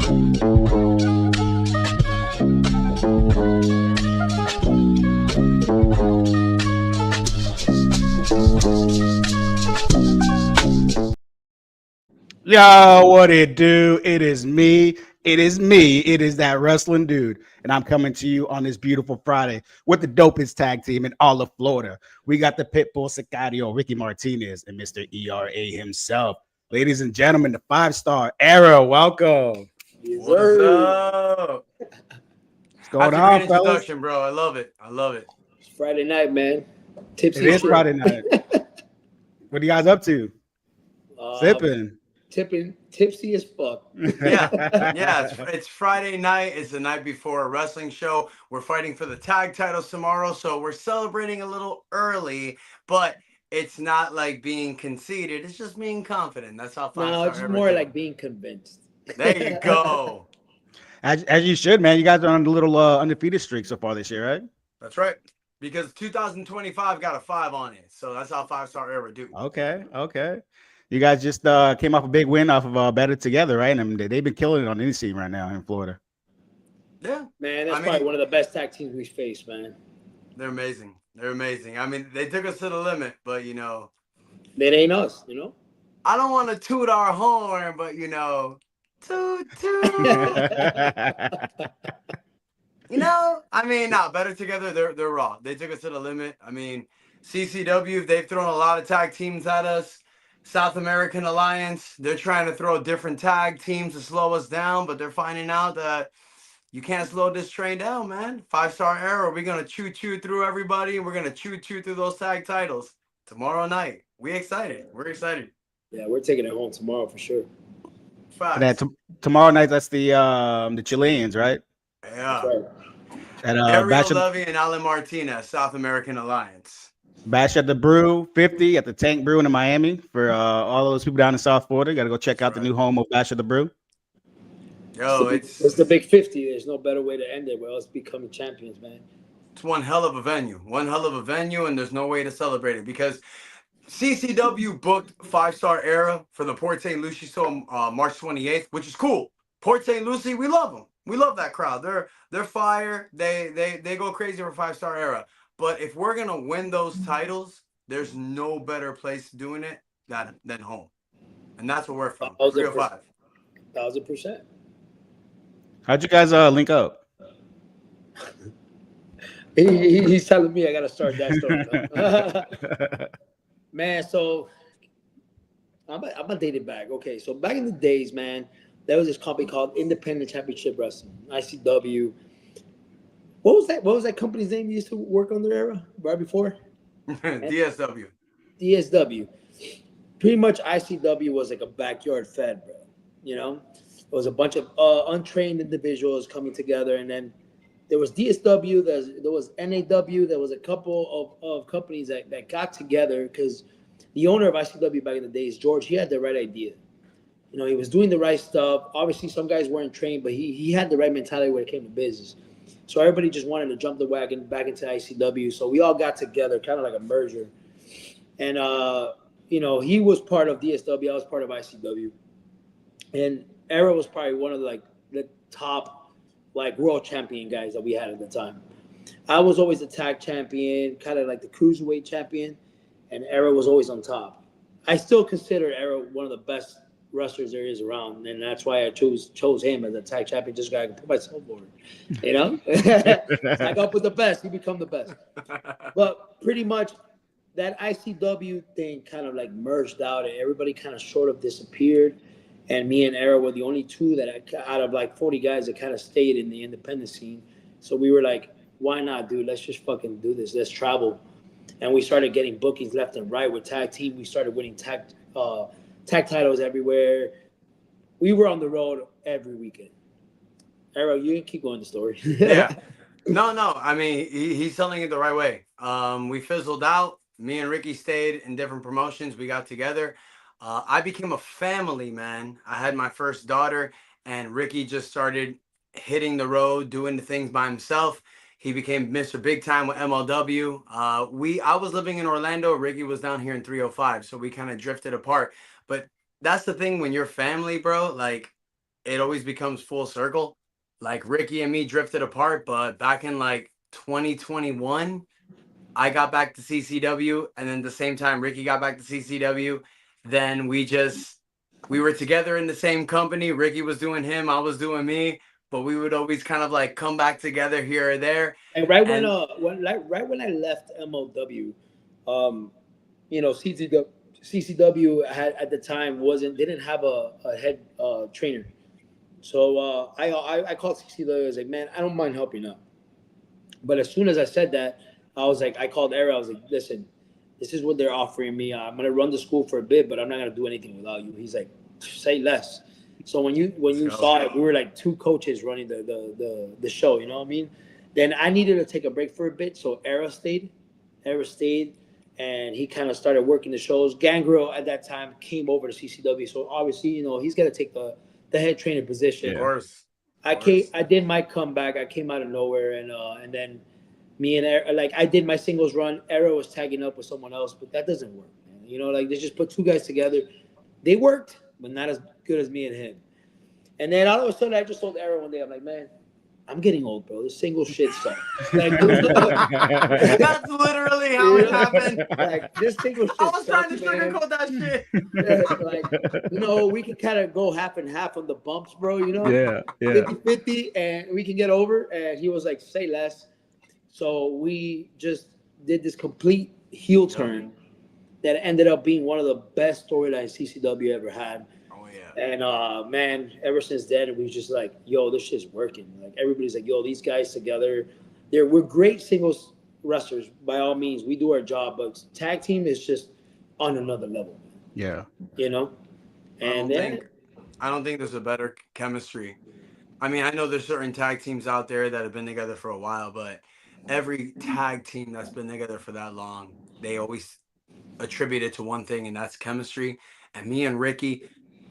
Yo, what it do? It is me. It is me. It is that wrestling dude. And I'm coming to you on this beautiful Friday with the dopest tag team in all of Florida. We got the PITBULL, SICARIO, Ricky Martinez, and Mr. E.R.A himself. Ladies and gentlemen, the 5-star E.R.A. Welcome. What's up? What's going That's a on, great fellas? introduction, bro. I love it. I love it. It's Friday night, man. Tipsy. It is Friday night. What are you guys up to? Sipping. Tipsy as fuck. Yeah. It's Friday night. It's the night before a wrestling show. We're fighting for the tag titles tomorrow, so we're celebrating a little early, but it's not like being conceited. It's just being confident. That's how. No, it's more like being convinced. There you go. As you should, man. You guys are on a little undefeated streak so far this year, right? That's right. Because 2025 got a 5 on it, so that's how 5-star E.R.A do. Okay. You guys just came off a big win off of Better Together, right? And they've been killing it on any scene right now in Florida. Yeah, man, that's probably one of the best tag teams we've faced, man. They're amazing. They're amazing. I mean, they took us to the limit, but you know, that ain't us. You know, I don't want to toot our horn, but you know, toot. You know, I mean, Better Together. They're raw. They took us to the limit. I mean, CCW. They've thrown a lot of tag teams at us. South American Alliance, they're trying to throw different tag teams to slow us down, but they're finding out that you can't slow this train down, man. 5-star E.R.A, we're going to choo-choo through everybody, and we're going to choo-choo through those tag titles tomorrow night. We're excited. Yeah, we're taking it home tomorrow for sure. Tomorrow night, that's the Chileans, right? Yeah. Right. At Ariel Levy and Alan Martinez, South American Alliance. Bash at the Brew 50 at the Tank Brew in Miami for all those people down in South Florida. Got to go check out the new home of Bash at the Brew. Yo, it's the big 50. There's no better way to end it. We're us becoming champions, man. It's one hell of a venue. And there's no way to celebrate it because CCW booked 5-star E.R.A for the Port St. Lucie show March 28th, which is cool. Port St. Lucie, we love them. We love that crowd. They're fire. They go crazy for 5-star E.R.A. But if we're gonna win those titles, there's no better place doing it than home, and that's where we're from. 305. 1,000%. How'd you guys link up? He's telling me I gotta start that story. Man, so I'm gonna date it back. Okay, so back in the days, man, there was this company called Independent Championship Wrestling, ICW. What was that company's name you used to work under E.R.A right before? DSW. DSW. Pretty much ICW was like a backyard fed, bro. You know? It was a bunch of untrained individuals coming together, and then there was DSW, there was NAW, there was a couple of companies that got together because the owner of ICW back in the days, George, he had the right idea. You know, he was doing the right stuff. Obviously, some guys weren't trained, but he had the right mentality when it came to business. So everybody just wanted to jump the wagon back into ICW. So we all got together, kind of like a merger. And, you know, he was part of DSW. I was part of ICW. And E.R.A was probably one of the top, world champion guys that we had at the time. I was always the tag champion, kind of like the cruiserweight champion. And E.R.A was always on top. I still consider E.R.A one of the best wrestlers there is around, and that's why I chose him as a tag champion. Just so I can put myself over, you know. I got with the best, you become the best. But pretty much that ICW thing kind of merged out, and everybody kind of sort of disappeared. And me and E.R.A were the only two that out of 40 guys that kind of stayed in the independent scene. So we were like, why not, dude? Let's just fucking do this. Let's travel. And we started getting bookings left and right with tag team. We started winning tag titles everywhere. We were on the road every weekend. E.R.A, you can keep going the story. Yeah. No. I mean, he's telling it the right way. We fizzled out. Me and Ricky stayed in different promotions. We got together. I became a family man. I had my first daughter, and Ricky just started hitting the road, doing the things by himself. He became Mr. Big Time with MLW. I was living in Orlando. Ricky was down here in 305, so we kind of drifted apart. But that's the thing when you're family, bro. it always becomes full circle. Like Ricky and me drifted apart, but back in like 2021, I got back to CCW, and then the same time Ricky got back to CCW. Then we were together in the same company. Ricky was doing him, I was doing me, but we would always kind of like come back together here or there. And right when I left MLW, you know, CCW had at the time didn't have a head trainer. So I called CCW. I was like, man, I don't mind helping out. But as soon as I said that, I was like, I called E.R.A. I was like, listen, this is what they're offering me. I'm gonna run the school for a bit, but I'm not gonna do anything without you. He's like, say less. So when you saw it, we were like two coaches running the show. You know what I mean? Then I needed to take a break for a bit, so E.R.A stayed. E.R.A stayed, and he kind of started working the shows. Gangrel at that time came over to CCW, so obviously, you know, he's got to take the head trainer position. Of course. I did my comeback. I came out of nowhere, and then me and E.R.A, like I did my singles run. E.R.A was tagging up with someone else, but that doesn't work, man. You know, like they just put two guys together. They worked, but not as good as me and him. And then all of a sudden, I just told E.R.A one day, I'm like, man, I'm getting old, bro. This single shit sucks. Like, that's literally how it happened. Like this single shit. I was trying to sucks, man. sugarcoat that shit. Yeah, like, you know, we can kind of go half and half on the bumps, bro. You know, Yeah. 50-50, and we can get over. And he was like, say less. So we just did this complete heel turn that ended up being one of the best storylines CCW ever had. And man, ever since then, we just like, yo, this shit's working. Like everybody's like, yo, these guys together, we're great singles wrestlers by all means. We do our job, but tag team is just on another level. Yeah, you know. And I don't think there's a better chemistry. I mean, I know there's certain tag teams out there that have been together for a while, but every tag team that's been together for that long, they always attribute it to one thing, and that's chemistry. And me and Ricky,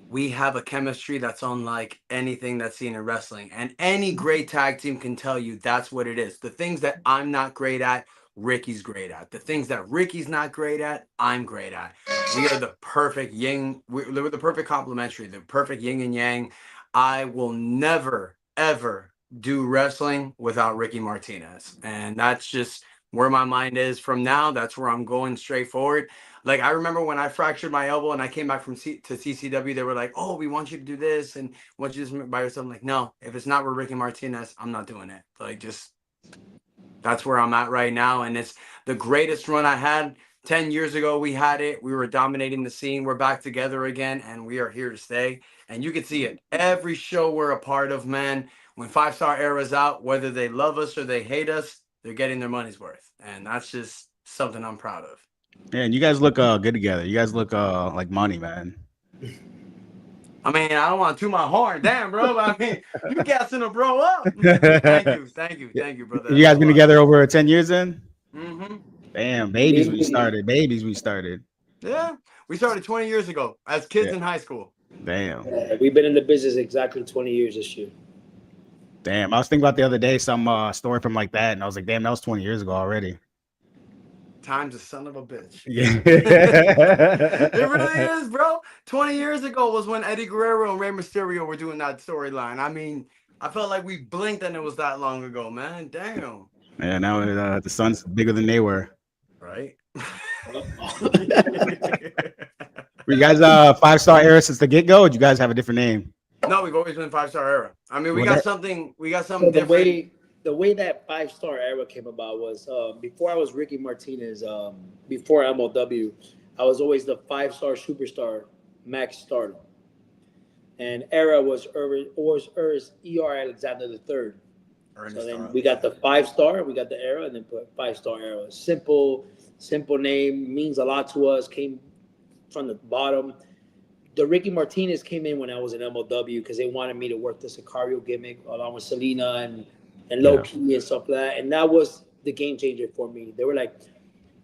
we have a chemistry that's unlike anything that's seen in wrestling. And any great tag team can tell you that's what it is. The things that I'm not great at, Ricky's great at. The things that Ricky's not great at, I'm great at. We are the perfect yin. We're the perfect complementary, the perfect yin and yang. I will never, ever do wrestling without Ricky Martinez. And that's just where my mind is from now. That's where I'm going straight forward. Like, I remember when I fractured my elbow and I came back to CCW, they were like, oh, we want you to do this and want you to do this by yourself. I'm like, no, if it's not with Ricky Martinez, I'm not doing it. Like, just, that's where I'm at right now. And it's the greatest run I had. 10 years ago, we had it. We were dominating the scene. We're back together again, and we are here to stay. And you can see it. Every show we're a part of, man, when 5-Star Era's out, whether they love us or they hate us, they're getting their money's worth. And that's just something I'm proud of. Man, you guys look good together. You guys look like money, man. I mean, I don't want to toot my horn, damn, bro. But I mean, you gassing a bro up. Thank you, brother. You guys been together over 10 years then? Mm-hmm. Damn, babies we started. Yeah, we started 20 years ago as kids in high school. Damn. We've been in the business exactly 20 years this year. Damn, I was thinking about the other day some story from like that, and I was like, damn, that was 20 years ago already. Time's a son of a bitch. Yeah. It really is, bro. 20 years ago was when Eddie Guerrero and Rey Mysterio were doing that storyline. I mean, I felt like we blinked and it was that long ago, man. Damn. Yeah, now the sun's bigger than they were. Right? Were you guys 5-Star Era since the get-go, or did you guys have a different name? No, we've always been 5-Star Era. I mean, we got something So different. The way that 5-Star Era came about was before I was Ricky Martinez, before MLW, I was always the 5-Star Superstar Max Stardom. And Era was E.R.A. Alexander III. So then we got the 5-Star, we got the Era, and then put 5-Star Era. Simple name, means a lot to us, came from the bottom. The Ricky Martinez came in when I was in MLW because they wanted me to work the SICARIO gimmick along with Selena and Low Key and stuff like that. And that was the game changer for me. They were like,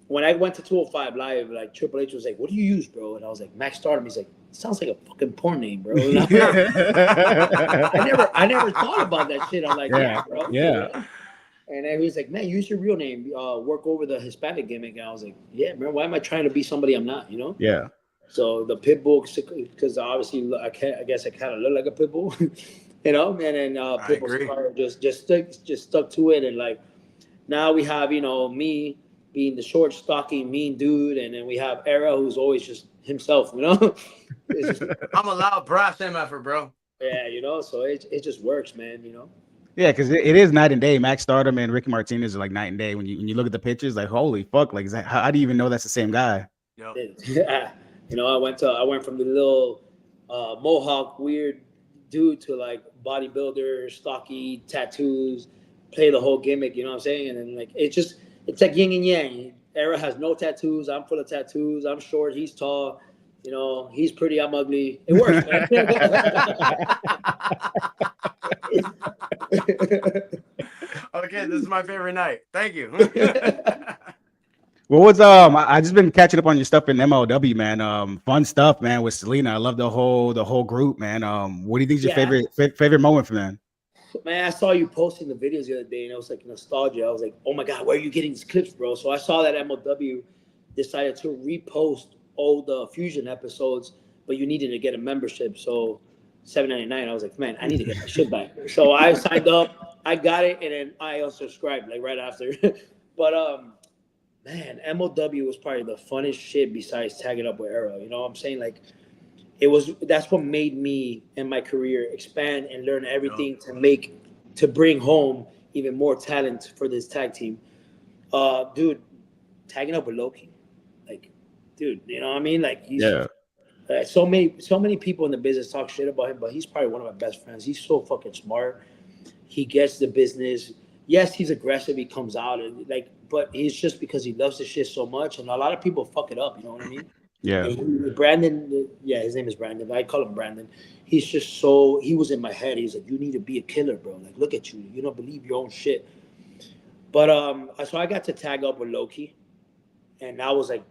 when I went to 205 Live, like Triple H was like, what do you use, bro? And I was like, Max Stardom. He's like, it sounds like a fucking porn name, bro. I never thought about that shit. I'm like, yeah, bro. Yeah. And then he's like, man, use your real name. Work over the Hispanic gimmick. And I was like, yeah, man, why am I trying to be somebody I'm not, you know? Yeah. So the Pitbull, because obviously I guess I kind of look like a Pitbull, you know. And then I Pitbull agree. Sicario just stuck to it, and like now we have me being the short, stocky, mean dude, and then we have E.R.A who's always just himself, you know. It's just I'm a loud brass MFer, bro. yeah, so it just works, man, Yeah, because it is night and day. Max Stardom and Ricky Martinez are like night and day. When you look at the pictures, like holy fuck, like is that, how do you even know that's the same guy? Yep. I went from the little mohawk weird dude to like bodybuilder, stocky, tattoos, play the whole gimmick, you know what I'm saying? And then like it's like yin and yang. E.R.A has no tattoos, I'm full of tattoos, I'm short, he's tall, he's pretty, I'm ugly. It works, man. Okay, this is my favorite night. Thank you. Well, what's I just been catching up on your stuff in MLW, man. Fun stuff, man, with Selena. I love the whole group, man. What do you think is your Yeah. favorite moment from them? Man, I saw you posting the videos the other day, and it was like nostalgia. I was like, oh my God, where are you getting these clips, bro? So I saw that MLW decided to repost all the Fusion episodes, but you needed to get a membership. So $7.99. I was like, man, I need to get my shit back. So I signed up, I got it, and then I unsubscribed like right after. But man, MLW was probably the funnest shit besides tagging up with E.R.A. You know what I'm saying? Like that's what made me and my career expand and learn everything to bring home even more talent for this tag team. Dude, tagging up with Loki, like, dude, you know what I mean? Like he's so many people in the business talk shit about him, but he's probably one of my best friends. He's so fucking smart. He gets the business. Yes, he's aggressive. He comes out and but he's just because he loves this shit so much, and a lot of people fuck it up. You know what I mean? Yeah. Brandon, his name is Brandon. I call him Brandon. He's just he was in my head. He's like, you need to be a killer, bro. Like, look at you. You don't believe your own shit. But so I got to tag up with Loki, and I was like,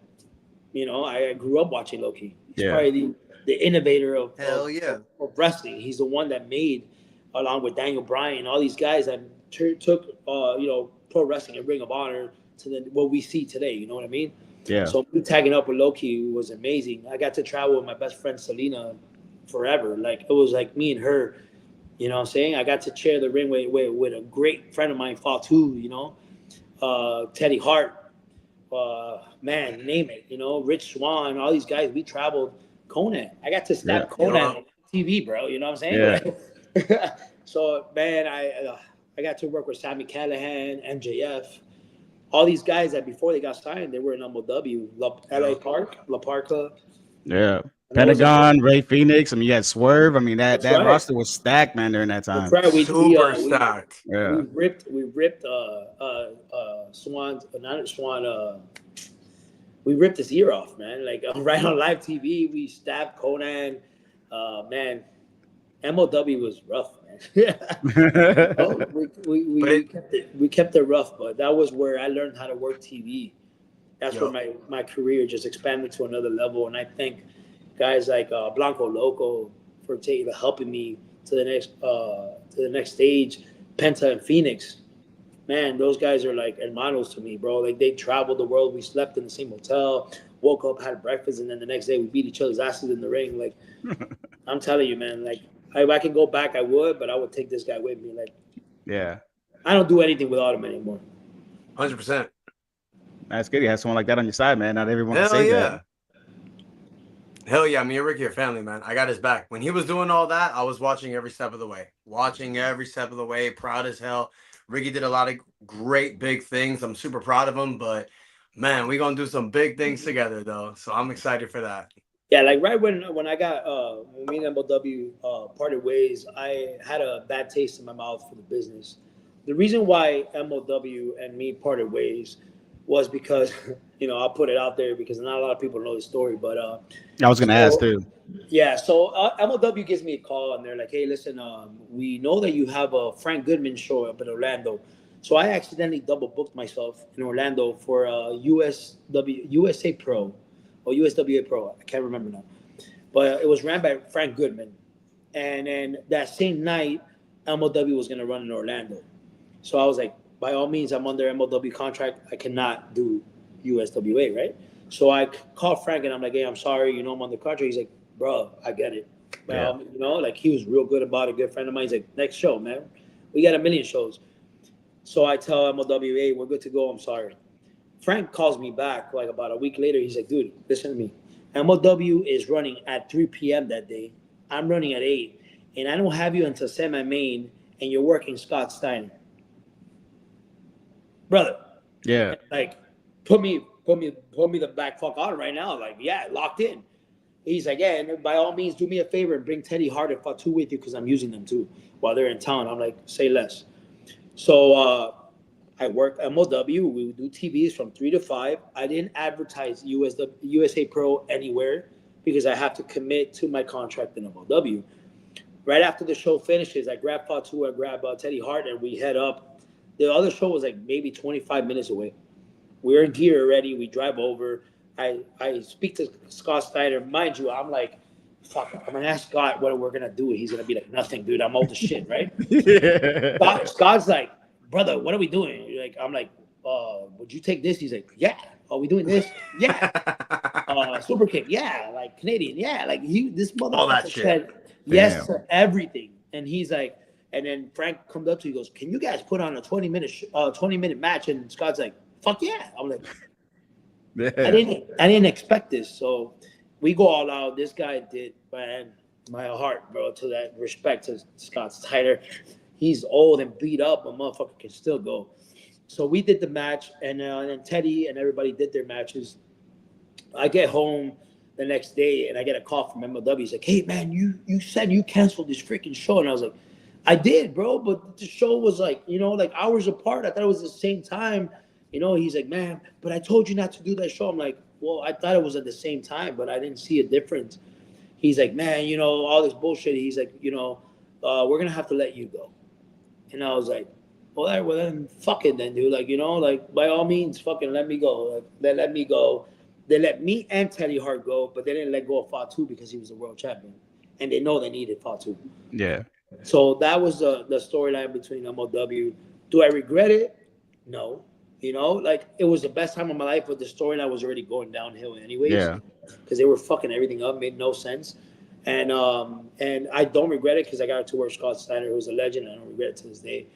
I grew up watching Loki. He's probably the innovator of wrestling. He's the one that made, along with Daniel Bryan, all these guys that took pro wrestling and Ring of Honor to what we see today. You know what I mean? Yeah. So me tagging up with Loki was amazing. I got to travel with my best friend Selena forever. Like it was like me and her. You know what I'm saying? I got to share the ring with a great friend of mine, Fatu, Teddy Hart, man, name it, Rich Swan, all these guys. We traveled. Conan. I got to stab Conan on TV, bro. You know what I'm saying? Yeah. So man, I got to work with Sami Callihan, MJF. All these guys that before they got signed, they were in MLW, LA Park, La Parka. Yeah. Pentagon, Ray Phoenix. I mean, you had Swerve. I mean, that roster was stacked, man, during that time. That's right. Super stacked. We ripped Swan's, not Swan, we ripped his ear off, man. Like right on live TV, we stabbed Conan. Man, MLW was rough, man. We kept it rough, but that was where I learned how to work TV. That's where my career just expanded to another level, and I thank guys like Blanco Loco for helping me to the next stage. Penta and Phoenix, man, those guys are like hermanos to me, bro. Like they traveled the world. We slept in the same hotel, woke up, had breakfast, and then the next day we beat each other's asses in the ring. Like I'm telling you, man. Like if I could go back, I would, but I would take this guy with me. Like, I don't do anything without him anymore. 100%. That's good. You have someone like that on your side, man. Not everyone can say that. Hell yeah, me and Ricky are family, man. I got his back. When he was doing all that, I was watching every step of the way. Proud as hell. Ricky did a lot of great big things. I'm super proud of him, but man, we're gonna do some big things together though. So I'm excited for that. Yeah, like right when I got when me and MLW parted ways, I had a bad taste in my mouth for the business. The reason why MLW and me parted ways was because, I'll put it out there because not a lot of people know the story, but I was gonna ask too. Yeah, so MLW gives me a call and they're like, hey, listen, we know that you have a Frank Goodman show up in Orlando. So I accidentally double booked myself in Orlando for USA Pro or USWA Pro. I can't remember now. But it was ran by Frank Goodman. And then that same night, MLW was going to run in Orlando. So I was like, by all means, I'm under MLW contract. I cannot do USWA, right? So I called Frank and I'm like, hey, I'm sorry, you know, I'm on the contract. He's like, bro, I get it. Yeah. You know, like he was real good about it. Good friend of mine. He's like, next show, man. We got a million shows. So I tell MLWA, we're good to go. I'm sorry. Frank calls me back like about a week later. He's like, dude, listen to me. MLW is running at 3 p.m. that day. I'm running at 8. And I don't have you until semi-main and you're working Scott Steiner. Brother. Yeah. Like, put me the back fuck on right now. Like, yeah, locked in. He's like, yeah, and by all means, do me a favor and bring Teddy Hart and Fatu with you because I'm using them too while they're in town. I'm like, say less. So I work MLW. We would do TVs from 3 to 5. I didn't advertise USA Pro anywhere because I have to commit to my contract in MLW. Right after the show finishes, I grab Fatu, I grab Teddy Hart, and we head up. The other show was like maybe 25 minutes away. We're in gear already. We drive over. I speak to Scott Steiner. Mind you, I'm like, fuck, I'm going to ask Scott what we're going to do. He's going to be like, nothing, dude. I'm old as shit, right? Yeah. Scott's like, brother, what are we doing? Like, I'm like, would you take this? He's like, yeah. Are we doing this? Yeah. Super kick, yeah. Like Canadian, yeah. Like this All that motherfucker shit. said yes Damn. to everything. And he's like, and then Frank comes up to you, he goes, can you guys put on a 20-minute match? And Scott's like, fuck yeah. I'm like, Yeah. I didn't expect this. So we go all out. This guy did, man, my heart, bro, to that respect to Scott Steiner. He's old and beat up, but motherfucker can still go. So we did the match, and then Teddy and everybody did their matches. I get home the next day, and I get a call from MLW. He's like, hey, man, you said you canceled this freaking show. And I was like, I did, bro, but the show was like, you know, like hours apart. I thought it was the same time. You know, he's like, man, but I told you not to do that show. I'm like, well, I thought it was at the same time, but I didn't see a difference. He's like, man, you know, all this bullshit. He's like, you know, we're going to have to let you go. And I was like, well, then fuck it then, dude. Like, you know, like by all means, fucking let me go. Like, they let me go. They let me and Teddy Hart go, but they didn't let go of Fatu because he was the world champion. And they know they needed Fatu. Yeah. So that was the storyline between MLW. Do I regret it? No. You know, like it was the best time of my life, but the storyline was already going downhill anyways. Yeah. Because they were fucking everything up, made no sense. And I don't regret it because I got to work Scott Steiner, who's a legend. I don't regret it to this day.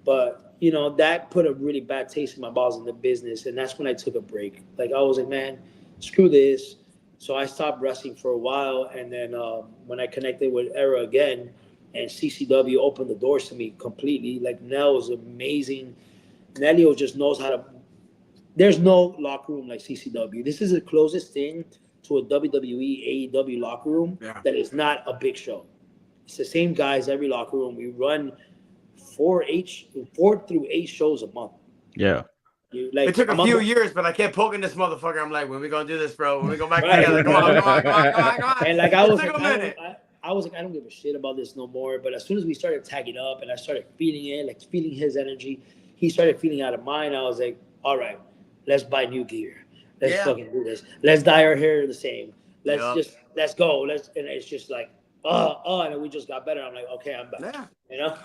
But, you know, that put a really bad taste in my balls in the business. And that's when I took a break. Like, I was like, man, screw this. So I stopped wrestling for a while. And then when I connected with E.R.A again, and CCW opened the doors to me completely. Like, Nell was amazing. Nelio just knows how to. There's no locker room like CCW. This is the closest thing to a WWE, AEW locker room that is not a big show. It's the same guys every locker room. We run 4 through 8 shows a month. Yeah. It took a few years, but I kept poking this motherfucker. I'm like, when we gonna do this, bro? When we go back together? Come on. And like I was like, I don't give a shit about this no more. But as soon as we started tagging up and I started feeling it, like feeling his energy, he started feeling out of mine. I was like, all right, let's buy new gear. Let's fucking do this. Let's dye our hair the same. Let's go. And it's just like, and then we just got better. I'm like, okay, I'm back. Yeah. You know?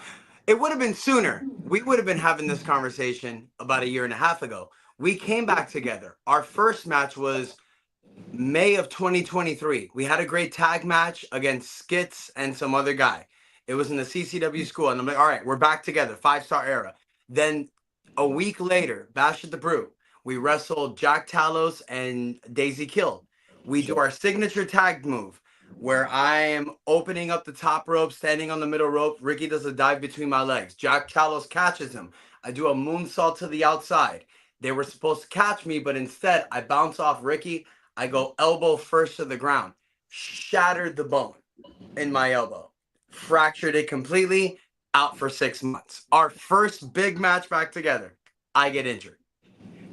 It would have been sooner. We would have been having this conversation about a year and a half ago. We came back together. Our first match was May of 2023. We had a great tag match against Skits and some other guy. It was in the CCW school. And I'm like, all right, we're back together. 5-star era. Then a week later, Bash at the Brew, we wrestled Jack Talos and Daisy Kill. We do our signature tag move where I am opening up the top rope, standing on the middle rope. Ricky does a dive between my legs. Jack Talos catches him. I do a moonsault to the outside. They were supposed to catch me, but instead I bounce off Ricky. I go elbow first to the ground. Shattered the bone in my elbow. Fractured it completely. Out for 6 months. Our first big match back together. I get injured.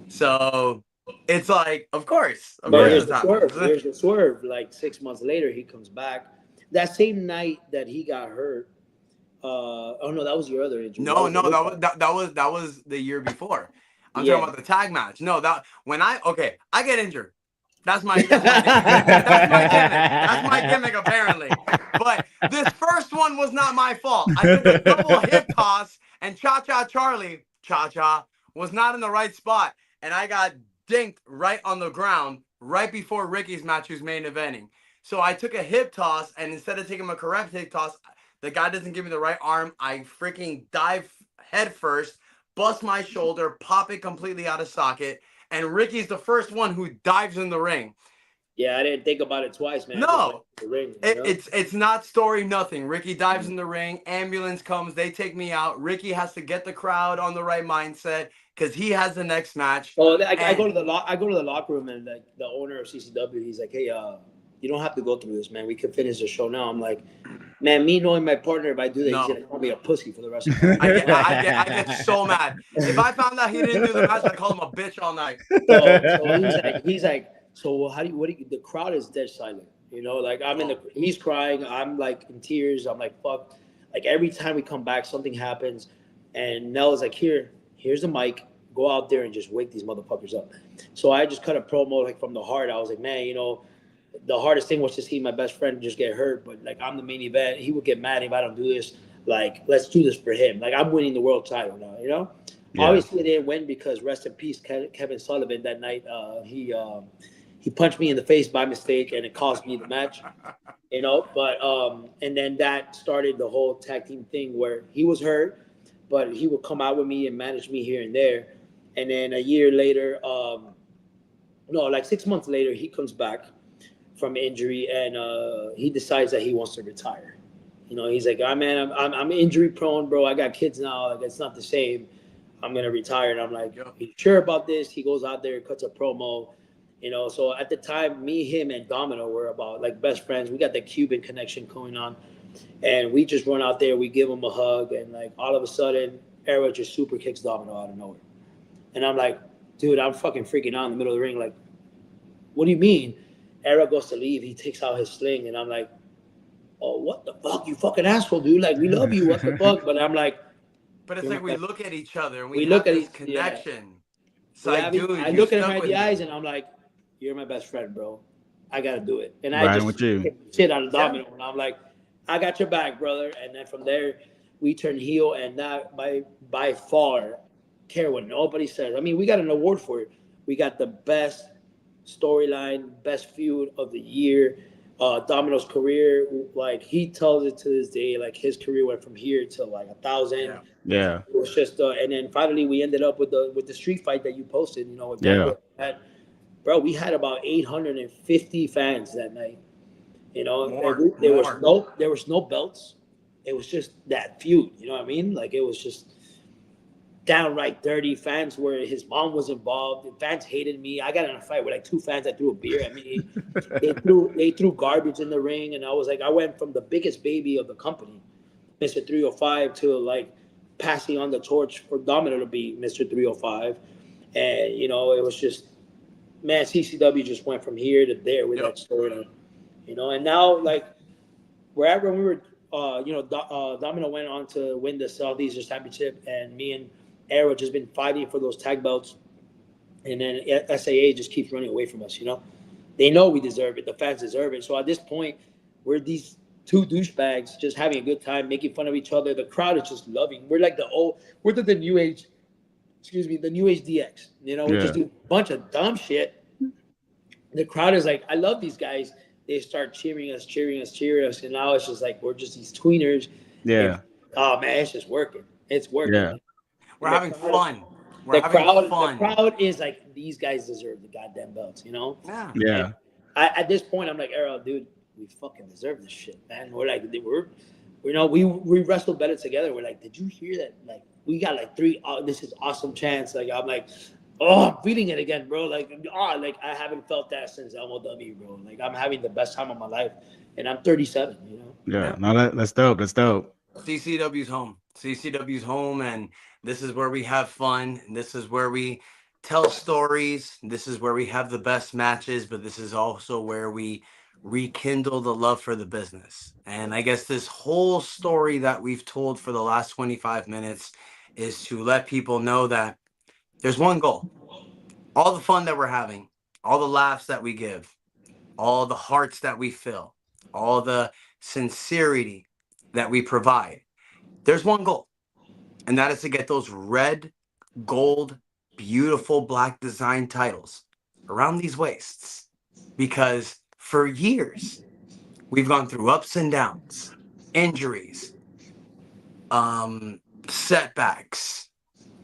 So it's like, of course. Here's the swerve. Like 6 months later, he comes back. That same night that he got hurt. No, that was your other injury. No, that was the year before. I'm talking about the tag match. No, I get injured. That's my gimmick. That's my gimmick, apparently. But this first one was not my fault. I took a double hip toss, and Cha-Cha was not in the right spot, and I got dinked right on the ground, right before Ricky's match, who's main eventing. So I took a hip toss, and instead of taking a correct hip toss, the guy doesn't give me the right arm. I freaking dive head first, bust my shoulder, pop it completely out of socket, and Ricky's the first one who dives in the ring. Yeah, I didn't think about it twice, man. I just went No, to the ring, it's not story nothing. Ricky dives in the ring, ambulance comes, they take me out. Ricky has to get the crowd on the right mindset because he has the next match. So I go to the locker room, and like the owner of CCW, he's like, "Hey, you don't have to go through this, man. We can finish the show now." I'm like, "Man, me knowing my partner, if I do that, No. he's gonna call me a pussy for the rest of my life." I get so mad. If I found out he didn't do the match, I'd call him a bitch all night. So he's like, so how do you? What do you? The crowd is dead silent. You know, like he's crying. I'm like in tears. I'm like, fuck. Like every time we come back, something happens, and Nell is like, here's the mic. Go out there and just wake these motherfuckers up. So I just cut a promo like from the heart. I was like, man, you know, the hardest thing was to see my best friend just get hurt. But like I'm the main event. He would get mad if I don't do this. Like, let's do this for him. Like I'm winning the world title now, you know? Yeah. Obviously they didn't win because rest in peace, Kevin Sullivan that night, he punched me in the face by mistake and it cost me the match. You know, but and then that started the whole tag team thing where he was hurt, but he would come out with me and manage me here and there. And then a year later, like 6 months later, he comes back from injury and he decides that he wants to retire. You know, he's like, "Ah, man, I'm injury prone, bro. I got kids now. Like, it's not the same. I'm gonna retire." And I'm like, "You sure about this?" He goes out there, cuts a promo. You know, so at the time, me, him, and Domino were about like best friends. We got the Cuban connection going on, and we just run out there. We give him a hug, and like all of a sudden, E.R.A just super kicks Domino out of nowhere. And I'm like, dude, I'm fucking freaking out in the middle of the ring. Like, what do you mean? E.R.A goes to leave. He takes out his sling. And I'm like, oh, what the fuck? You fucking asshole, dude. Like, we love you. What the fuck? But I'm like. But it's like we look at each other and we look at this connection. Yeah. So I look at him right in the eyes and I'm like, you're my best friend, bro. I got to do it. And I just shit out of Domino. And I'm like, I got your back, brother. And then from there, we turned heel. And that by far, care what nobody says. I mean, we got an award for it. We got the best storyline, best feud of the year. Domino's career, like he tells it to this day, like his career went from here to like 1,000. Yeah. It was just, and then finally we ended up with the street fight that you posted. You know, with bro, we had about 850 fans that night. You know, there was no belts. It was just that feud. You know what I mean? Like it was just downright dirty. Fans where his mom was involved. The fans hated me. I got in a fight with like two fans that threw a beer at me. they threw garbage in the ring, and I was like, I went from the biggest baby of the company, Mr. 305, to like passing on the torch for Domino to be Mr. 305, and you know it was just, man, CCW just went from here to there with that story, you know, and now like wherever we were. Domino went on to win the Southeastern Championship, and me and E.R.A just been fighting for those tag belts, and then SAA just keeps running away from us. You know, they know we deserve it. The fans deserve it. So at this point, we're these two douchebags just having a good time, making fun of each other. The crowd is just loving. We're like we're the new age. Excuse me, the new age DX. You know, we just do a bunch of dumb shit. The crowd is like, I love these guys. They start cheering us, and now it's just like we're just these tweeners. Yeah. And, oh man, it's just working. It's working. Yeah. We're having fun. The crowd is like, these guys deserve the goddamn belts, you know? Yeah. At this point, I'm like, E.R.A, dude, we fucking deserve this shit, man. We're like, we wrestled better together. We're like, did you hear that? Like, we got like 3. This is awesome chance. Like, I'm like, oh, I'm feeling it again, bro. Like I haven't felt that since MLW, bro. Like I'm having the best time of my life, and I'm 37. You know. Yeah. No, that's dope. That's dope. CCW's home. CCW's home, and this is where we have fun. And this is where we tell stories. This is where we have the best matches, but this is also where we rekindle the love for the business. And I guess this whole story that we've told for the last 25 minutes is to let people know that there's one goal. All the fun that we're having, all the laughs that we give, all the hearts that we fill, all the sincerity that we provide. There's one goal, and that is to get those red, gold, beautiful black design titles around these waists because for years we've gone through ups and downs, injuries, setbacks,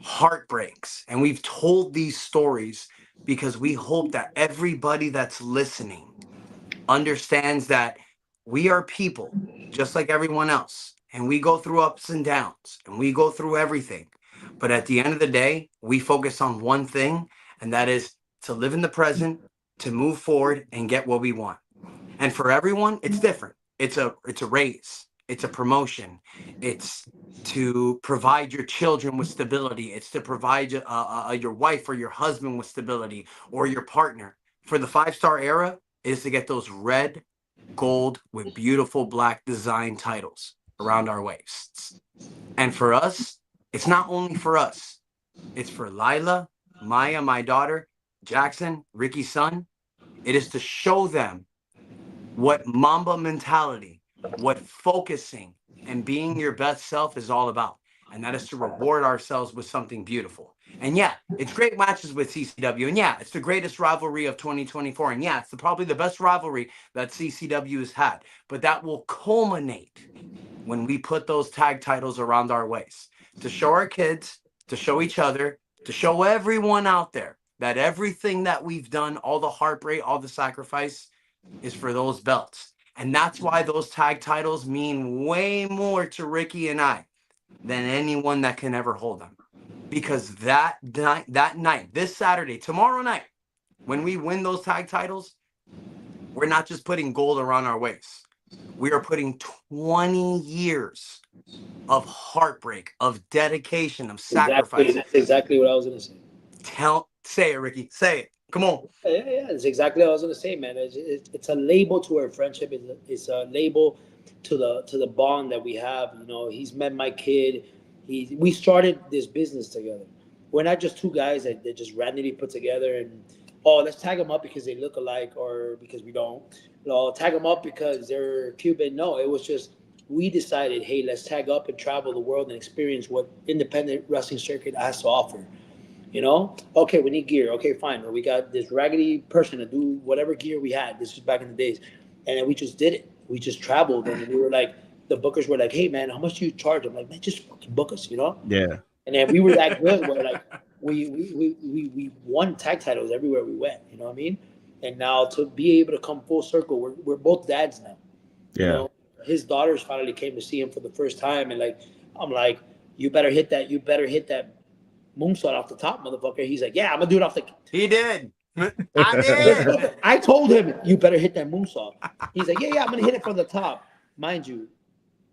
heartbreaks, and we've told these stories because we hope that everybody that's listening understands that we are people just like everyone else, and we go through ups and downs and we go through everything, but at the end of the day we focus on one thing, and that is to live in the present, to move forward and get what we want. And for everyone it's different. It's a raise, it's a promotion, it's to provide your children with stability, it's to provide your wife or your husband with stability, or your partner. For the 5-star era, it is to get those red gold with beautiful black design titles around our waists. And for us, it's not only for us, it's for Lila, Maya, my daughter, Jackson, Ricky's son. It is to show them what Mamba mentality, what focusing and being your best self is all about. And that is to reward ourselves with something beautiful. And yeah, it's great matches with CCW. And yeah, it's the greatest rivalry of 2024. And yeah, it's probably the best rivalry that CCW has had. But that will culminate when we put those tag titles around our waist to show our kids, to show each other, to show everyone out there that everything that we've done, all the heartbreak, all the sacrifice, is for those belts. And that's why those tag titles mean way more to Ricky and I than anyone that can ever hold them. Because that night, this Saturday, tomorrow night, when we win those tag titles, we're not just putting gold around our waist. We are putting 20 years of heartbreak, of dedication, of sacrifice. Exactly. That's exactly what I was gonna say. Say it, Ricky. Say it. Come on. Yeah, that's exactly what I was gonna say, man. It's a label to our friendship. It's a label to the bond that we have. You know, he's met my kid. We started this business together. We're not just two guys that just randomly put together and let's tag them up because they look alike or because we don't. Tag them up because they're Cuban. No, it was just we decided, hey, let's tag up and travel the world and experience what independent wrestling circuit has to offer. Okay, we need gear. Okay, fine. Or we got this raggedy person to do whatever gear we had. This was back in the days. And then we just did it. We just traveled. And we were like, the bookers were like, hey, man, how much do you charge? I'm like, man, just fucking book us, Yeah. And then we were that good where like we won tag titles everywhere we went. You know what I mean? And now to be able to come full circle, we're both dads now. Yeah. His daughters finally came to see him for the first time. And like, I'm like, you better hit that moonsault off the top, motherfucker. He's like, yeah, I'm gonna do it off the. He did. I did. I told him you better hit that moonsault. He's like, yeah, I'm gonna hit it from the top. Mind you,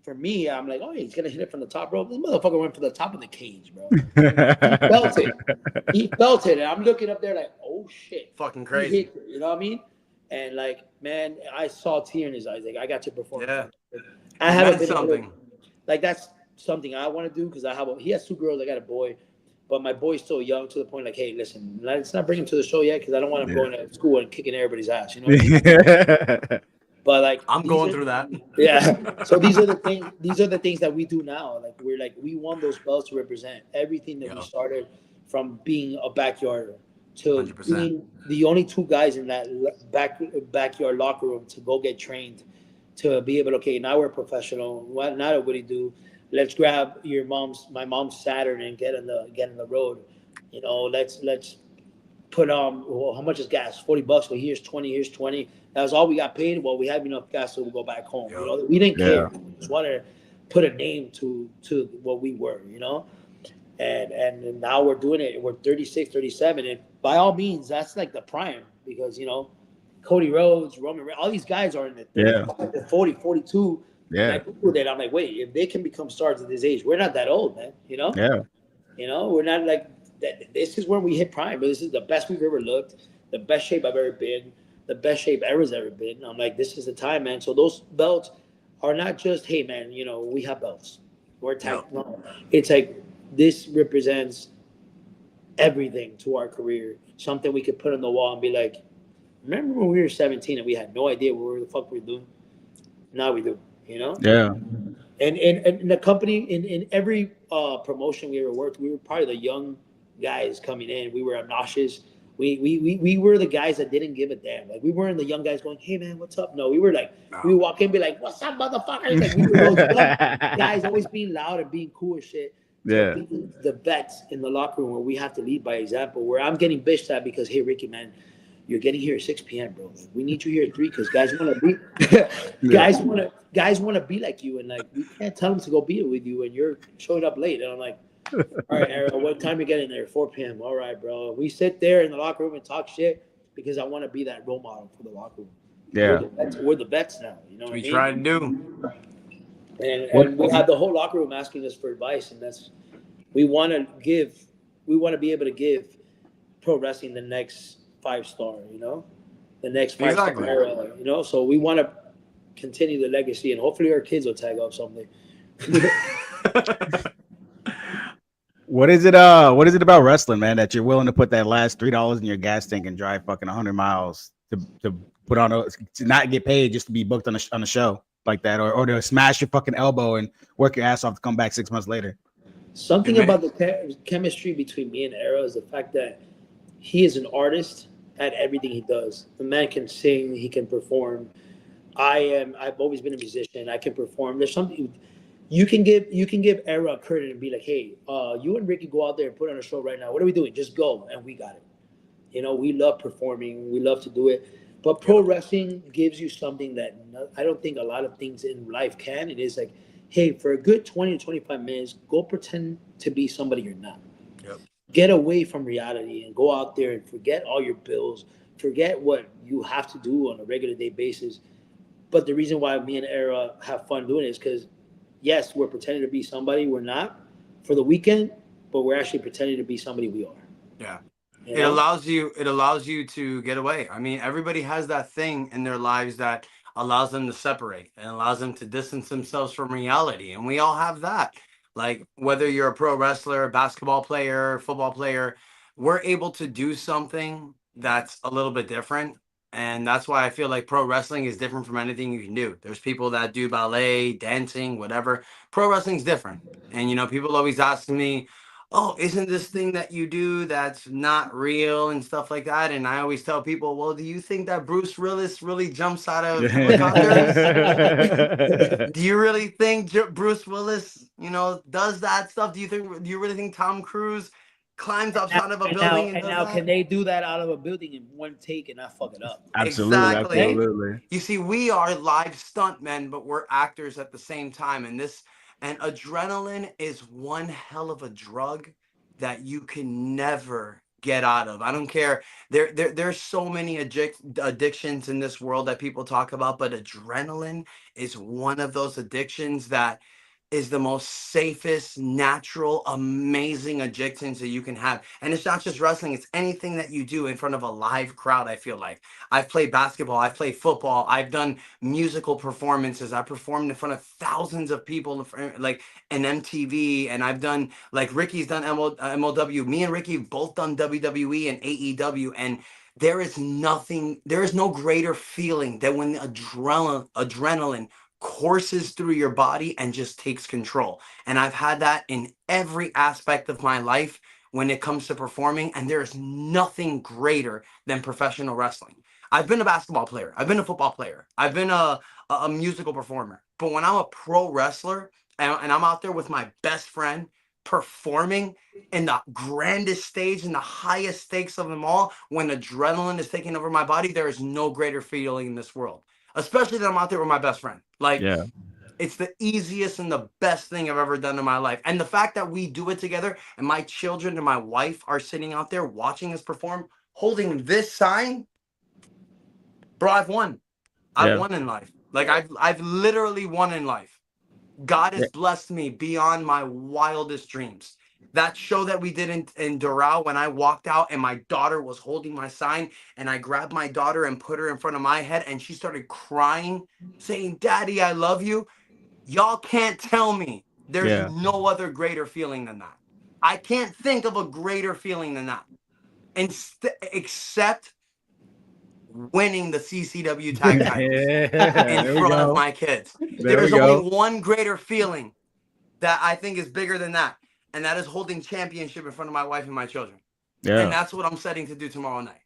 for me, I'm like, oh, he's gonna hit it from the top, bro. This motherfucker went from the top of the cage, bro. He felt it. He felt it, and I'm looking up there like, oh shit, fucking crazy. It, you know what I mean? And like, man, I saw a tear in his eyes. Like, I got to perform. Yeah. I haven't been something. Like that's something I want to do because he has 2 girls. I got a boy. But my boy's still young to the point like, hey, listen, let's not bring him to the show yet because I don't want him going to school and kicking everybody's ass. You know what I mean? But like I'm going through that. Yeah. So these are the things. These are the things that we do now. Like we want those belts to represent everything that we started from being a backyarder to 100%. Being the only 2 guys in that backyard locker room to go get trained, to be able to now we're professional. What now what do we do? Let's grab my mom's Saturn and get in the road. Let's put how much is gas? $40. Well, here's 20. Here's 20. That was all we got paid. Well, we have enough gas so we'll go back home. We didn't care. We just wanted to put a name to what we were. And now we're doing it. We're 36, 37, and by all means, that's like the prime because Cody Rhodes, Roman Reigns, all these guys are in the 40, 42. Yeah. And I'm like, wait, if they can become stars at this age, we're not that old, man. Yeah. We're not like that. This is when we hit prime. But this is the best we've ever looked, the best shape I've ever been, the best shape Era's ever been. I'm like, this is the time, man. So those belts are not just, hey, man, we have belts. We're tight. No. It's like this represents everything to our career. Something we could put on the wall and be like, remember when we were 17 and we had no idea what the fuck we were doing? Now we do. Yeah. And the company in every promotion we ever worked, we were probably the young guys coming in. We were obnoxious. We were the guys that didn't give a damn. Like we weren't the young guys going, "Hey man, what's up?" No, we were like, we would walk in, and be like, "What's up, motherfuckers?" Like we were those young guys, always being loud and being cool and shit. To Yeah. be the vets in the locker room where we have to lead by example. Where I'm getting bitched at because, hey Ricky, man, you're getting here at 6 p.m., bro. Like, we need you here at 3 because guys want to be guys want to be like you, and like we can't tell them to go be with you, and you're showing up late. And I'm like, all right, Aaron, what time you getting there? 4 p.m. All right, bro. We sit there in the locker room and talk shit because I want to be that role model for the locker room. Yeah. We're the vets now. You know what I We mean? try to do. And we have the whole locker room asking us for advice, and that's we want to be able to give pro wrestling the next 5-star, the next 5-star Exactly. era, so we want to continue the legacy, and hopefully our kids will tag up someday. What is it about wrestling, man, that you're willing to put that last $3 in your gas tank and drive fucking 100 miles to put on to not get paid just to be booked on a show like that, or to smash your fucking elbow and work your ass off to come back 6 months later? Something about the chemistry between me and E.R.A is the fact that he is an artist at everything he does. The man can sing, he can perform. I've always been a musician. I can perform. There's something you can give E.R.A a credit and be like, hey, you and Ricky go out there and put on a show right now. What are we doing? Just go, and we got it. We love performing. We love to do it. But pro wrestling gives you something that I don't think a lot of things in life can. It is like, hey, for a good 20 to 25 minutes, go pretend to be somebody you're not. Yep. Get away from reality and go out there and forget all your bills. Forget what you have to do on a regular day basis. But the reason why me and E.R.A have fun doing it is because, yes, we're pretending to be somebody we're not for the weekend, but we're actually pretending to be somebody we are. Yeah. You know? It allows you to get away. I mean, everybody has that thing in their lives that allows them to separate and allows them to distance themselves from reality. And we all have that. Like whether you're a pro wrestler, basketball player, football player, we're able to do something that's a little bit different. And that's why I feel like pro wrestling is different from anything you can do. There's people that do ballet, dancing, whatever. Pro wrestling's different. And people always ask me, oh, isn't this thing that you do that's not real and stuff like that? And I always tell people, well, do you think that Bruce Willis really jumps out of helicopters? Do you really think Bruce Willis, does that stuff? Do you really think Tom Cruise climbs outside of a building and does now that? can they do that out of a building in one take and not fuck it up? Absolutely. Exactly. You see, we are live stuntmen, but we're actors at the same time. And adrenaline is one hell of a drug that you can never get out of. I don't care. There's so many addictions in this world that people talk about, but adrenaline is one of those addictions that is the most safest, natural, amazing addictions that you can have. And it's not just wrestling, it's anything that you do in front of a live crowd, I feel like. I've played basketball, I've played football, I've done musical performances, I performed in front of thousands of people, like in MTV, and I've done, like Ricky's done MLW. Me and Ricky have both done WWE and AEW, and there is no greater feeling than when the adrenaline courses through your body and just takes control. And I've had that in every aspect of my life when it comes to performing, and there is nothing greater than professional wrestling. I've been a basketball player, I've been a football player, I've been a musical performer, but when I'm a pro wrestler and I'm out there with my best friend performing in the grandest stage and the highest stakes of them all, when adrenaline is taking over my body, there is no greater feeling in this world. Especially that I'm out there with my best friend. Like, Yeah. It's the easiest and the best thing I've ever done in my life. And the fact that we do it together and my children and my wife are sitting out there watching us perform, holding this sign, bro, I've won. I've won in life. Like, I've literally won in life. God has blessed me beyond my wildest dreams. That show that we did in E.R.A, when I walked out and my daughter was holding my sign and I grabbed my daughter and put her in front of my head and she started crying, saying, "Daddy, I love you." Y'all can't tell me there's no other greater feeling than that. I can't think of a greater feeling than that. Except winning the CCW tag titles in front of my kids. There's only one greater feeling that I think is bigger than that, and that is holding championship in front of my wife and my children. And that's what I'm setting to do tomorrow night.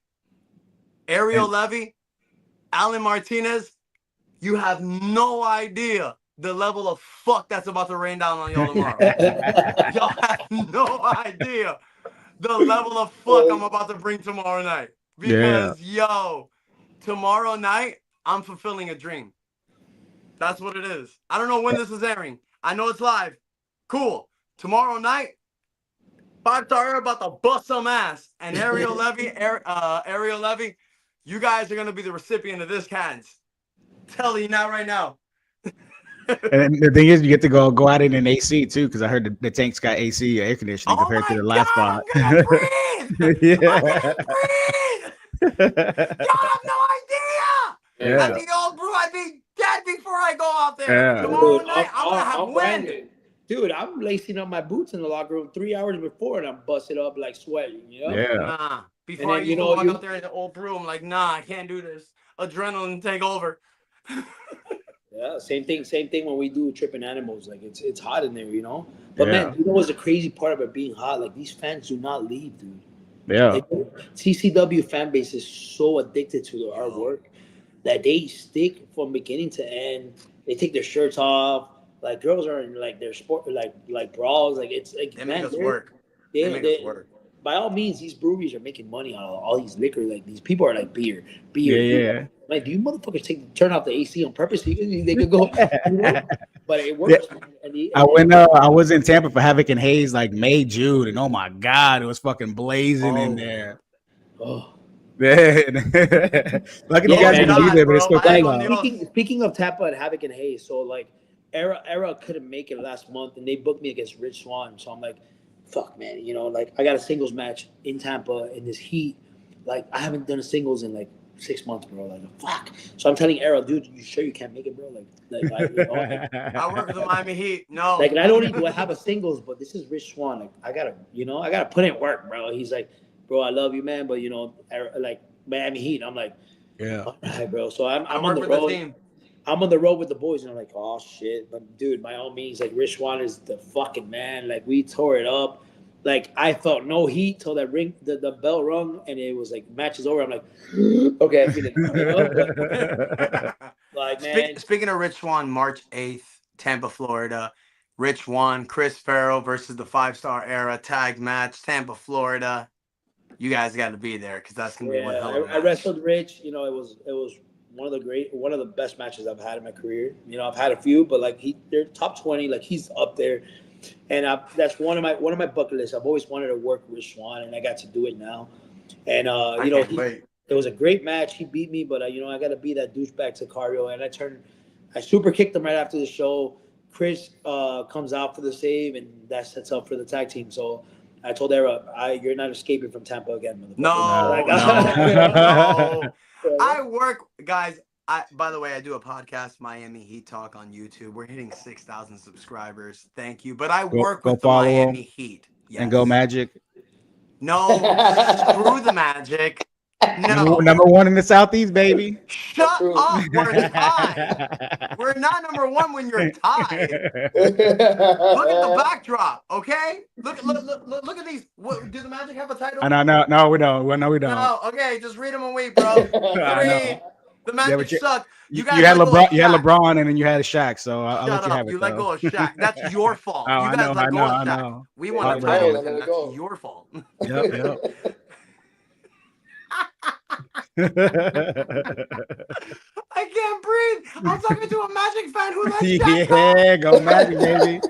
Ariel Levy, Alan Martinez, you have no idea the level of fuck that's about to rain down on y'all tomorrow. Y'all have no idea the level of fuck I'm about to bring tomorrow night. Because, yo, tomorrow night, I'm fulfilling a dream. That's what it is. I don't know when this is airing. I know it's live. Cool. Tomorrow night, 5-star Era about to bust some ass. And Ariel Levy, you guys are going to be the recipient of this cans. Telling you now, right now. And the thing is, you get to go out in an AC too, because I heard the tank's got AC air conditioning compared to the last spot. I'm gonna breathe. I'm gonna breathe. Y'all have no idea. Yeah. I'd be old brew. I'd be dead before I go out there. Yeah. Tomorrow night, I'm gonna have wind. Dude, I'm lacing up my boots in the locker room 3 hours before, and I'm busted up like sweating. You know? Yeah. Nah. Before I walk out there in the old brew, I'm like, nah, I can't do this. Adrenaline take over. Yeah, same thing when we do tripping animals. Like it's hot in there, you know. But man, you know what's the crazy part about being hot? Like these fans do not leave, dude. Yeah. Like, CCW fan base is so addicted to our work that they stick from beginning to end. They take their shirts off. Like girls are in like their sport, like bras. Like it's like they make us work. They make us work. By all means, these breweries are making money on all these liquor. Like these people are like beer. Yeah. Like, do you motherfuckers turn off the AC on purpose? They could go, you know? But it works. Yeah. I was in Tampa for Havoc and Hayes like May, June, and oh my god, it was fucking blazing in there. Oh. Man. Lucky you guys didn't be there, but it's still like, speaking of Tampa and Havoc and Hayes, so like E.R.A couldn't make it last month, and they booked me against Rich Swann. So I'm like, fuck, man, you know, like I got a singles match in Tampa in this heat. Like I haven't done a singles in like 6 months, bro. Like fuck. So I'm telling E.R.A, dude, you sure you can't make it, bro? I work with the Miami Heat. No. Like not only do I have a singles, but this is Rich Swann. Like I gotta put in work, bro. He's like, bro, I love you, man, but you know, like Miami Heat. I'm like, all right, bro. So I'm on the road. I'm on the road with the boys, and I'm like, oh shit. But dude, by all means, like Rich Swann is the fucking man. Like we tore it up. Like I felt no heat till that the bell rung, and it was like match is over. I'm like, okay, I feel it. You know? Like man. Speaking of Rich Swann, March 8th, Tampa, Florida. Rich Swann, Chris Farrell versus the 5-star Era tag match, Tampa, Florida. You guys got to be there because that's gonna be one hell of a match. I wrestled Rich. You know, it was one of the best matches I've had in my career. You know, I've had a few, but like they're top 20. Like he's up there. And that's one of my bucket lists. I've always wanted to work with Swann, and I got to do it now. And you know, it was a great match. He beat me, but you know, I got to be that douchebag SICARIO, and I super kicked him right after the show. Chris comes out for the save, and that sets up for the tag team. So I told E.R.A, you're not escaping from Tampa again, motherfucker. No. I work, guys. By the way, I do a podcast, Miami Heat Talk, on YouTube. We're hitting 6,000 subscribers. Thank you. But I work with the Miami Heat. Yes. And go Magic. No, screw the Magic. No. Number one in the Southeast, baby. Shut up. We're tied. We're not number one when you're tied. Look at the backdrop, okay? Look at these. Do the Magic have a title? No, we don't. No, we don't. No, okay, just read them and wait, bro. Read. The Magic suck. You had LeBron, and then you had Shaq. So I'll let you have it. You let go of Shaq. That's your fault. You guys let go of Shaq. We won a title, and that's your fault. Yep. I can't breathe. I'm talking to a Magic fan who lets Shaq go. Go Magic, baby.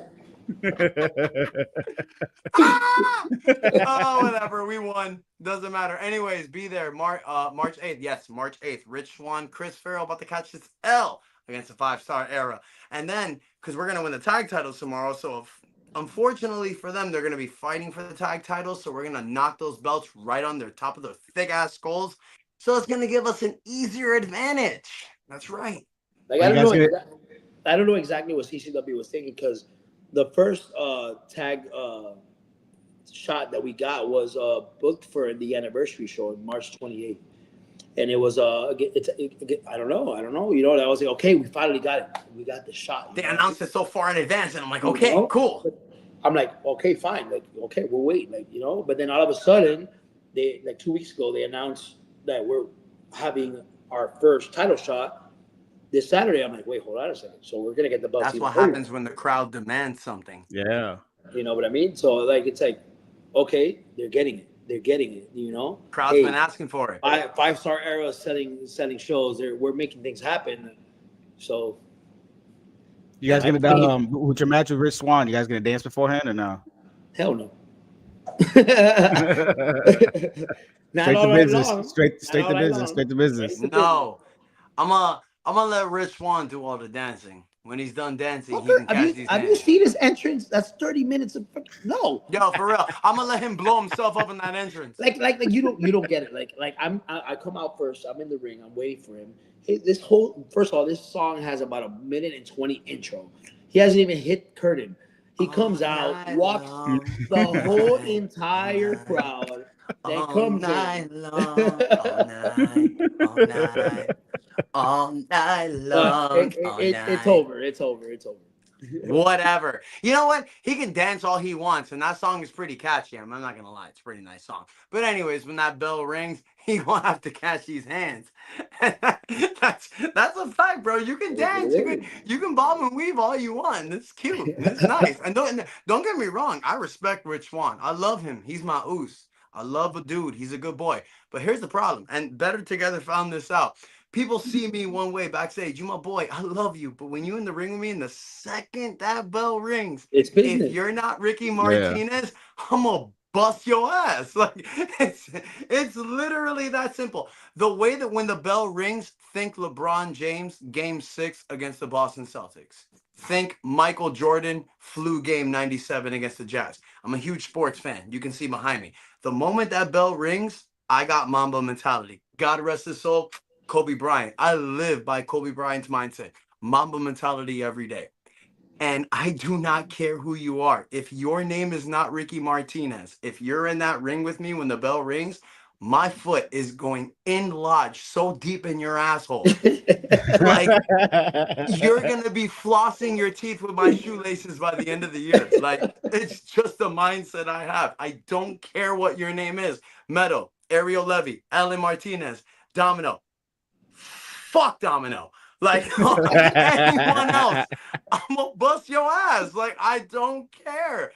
Oh, whatever. We won. Doesn't matter. Anyways, be there. March 8th. Yes, March 8th. Rich Swann, Chris Farrell about to catch this L against the 5-star Era. And then, because we're going to win the tag titles tomorrow, so unfortunately for them, they're going to be fighting for the tag titles, so we're going to knock those belts right on their top of their thick-ass skulls. So it's going to give us an easier advantage. That's right. Like, I don't know exactly what CCW was thinking, because the first tag shot that we got was booked for the anniversary show on March 28th. And it was I don't know. You know, I was like, okay, we finally got it. We got the shot. They announced it so far in advance, and I'm like, okay, cool. I'm like, okay, fine. Like, okay, we'll wait. Like, you know, but then all of a sudden, they like 2 weeks ago they announced that we're having our first title shot this Saturday. I'm like, wait, hold on a second. So we're gonna get the belts. That's even what earlier. happens when the crowd demands something. Yeah. You know what I mean? So like it's like, okay, they're getting it. They're getting it. You know, Crowd's been asking for it. Five-star era selling shows. We're making things happen. So You guys gonna with your match with Rich Swann? You guys gonna dance beforehand or no? hell no. Not Straight to all night business. long. Straight Not to all night business. long. Straight to business. Straight to business. No, I'm gonna let Rich Swann do all the dancing. When he's done dancing, he Fucker, can catch these have you hands. seen his entrance? That's 30 minutes of no. Yo, for real, I'm gonna let him blow himself up in that entrance. Like you don't get it. Like I come out first. I'm in the ring. I'm waiting for him. This whole first of all, this song has about 1:20 intro. He hasn't even hit curtain. He comes out, walks the whole entire crowd. Then comes in. All night long. It's over. It's over. It's over. Whatever. You know what? He can dance all he wants, and that song is pretty catchy. I'm not gonna lie, it's a pretty nice song. But anyways, when that bell rings, he won't have to catch these hands. that's a fact, bro. You can dance, you can bob and weave all you want. It's cute. It's nice. And don't get me wrong, I respect Rich Swann. I love him. He's my oos. I love a dude. He's a good boy. But here's the problem, and Better Together found this out. People see me one way backstage. You my boy. I love you. But when you in the ring with me, and the second that bell rings, it's business. if you're not Ricky Martinez, I'm going to bust your ass. Like it's literally that simple. The way that when the bell rings, think LeBron James, game 6 against the Boston Celtics. Think Michael Jordan, flu game 97 against the Jazz. I'm a huge sports fan. You can see behind me. The moment that bell rings, I got Mamba mentality. God rest his soul. Kobe Bryant. I live by Kobe Bryant's mindset. Mamba mentality every day. And I do not care who you are. If your name is not Ricky Martinez, if you're in that ring with me when the bell rings, my foot is going in lodge so deep in your asshole. Like, you're going to be flossing your teeth with my shoelaces by the end of the year. Like, it's just the mindset I have. I don't care what your name is. Meadow, Ariel Levy, Alan Martinez, Domino. Fuck Domino. Like, anyone else, I'm gonna bust your ass. Like, I don't care.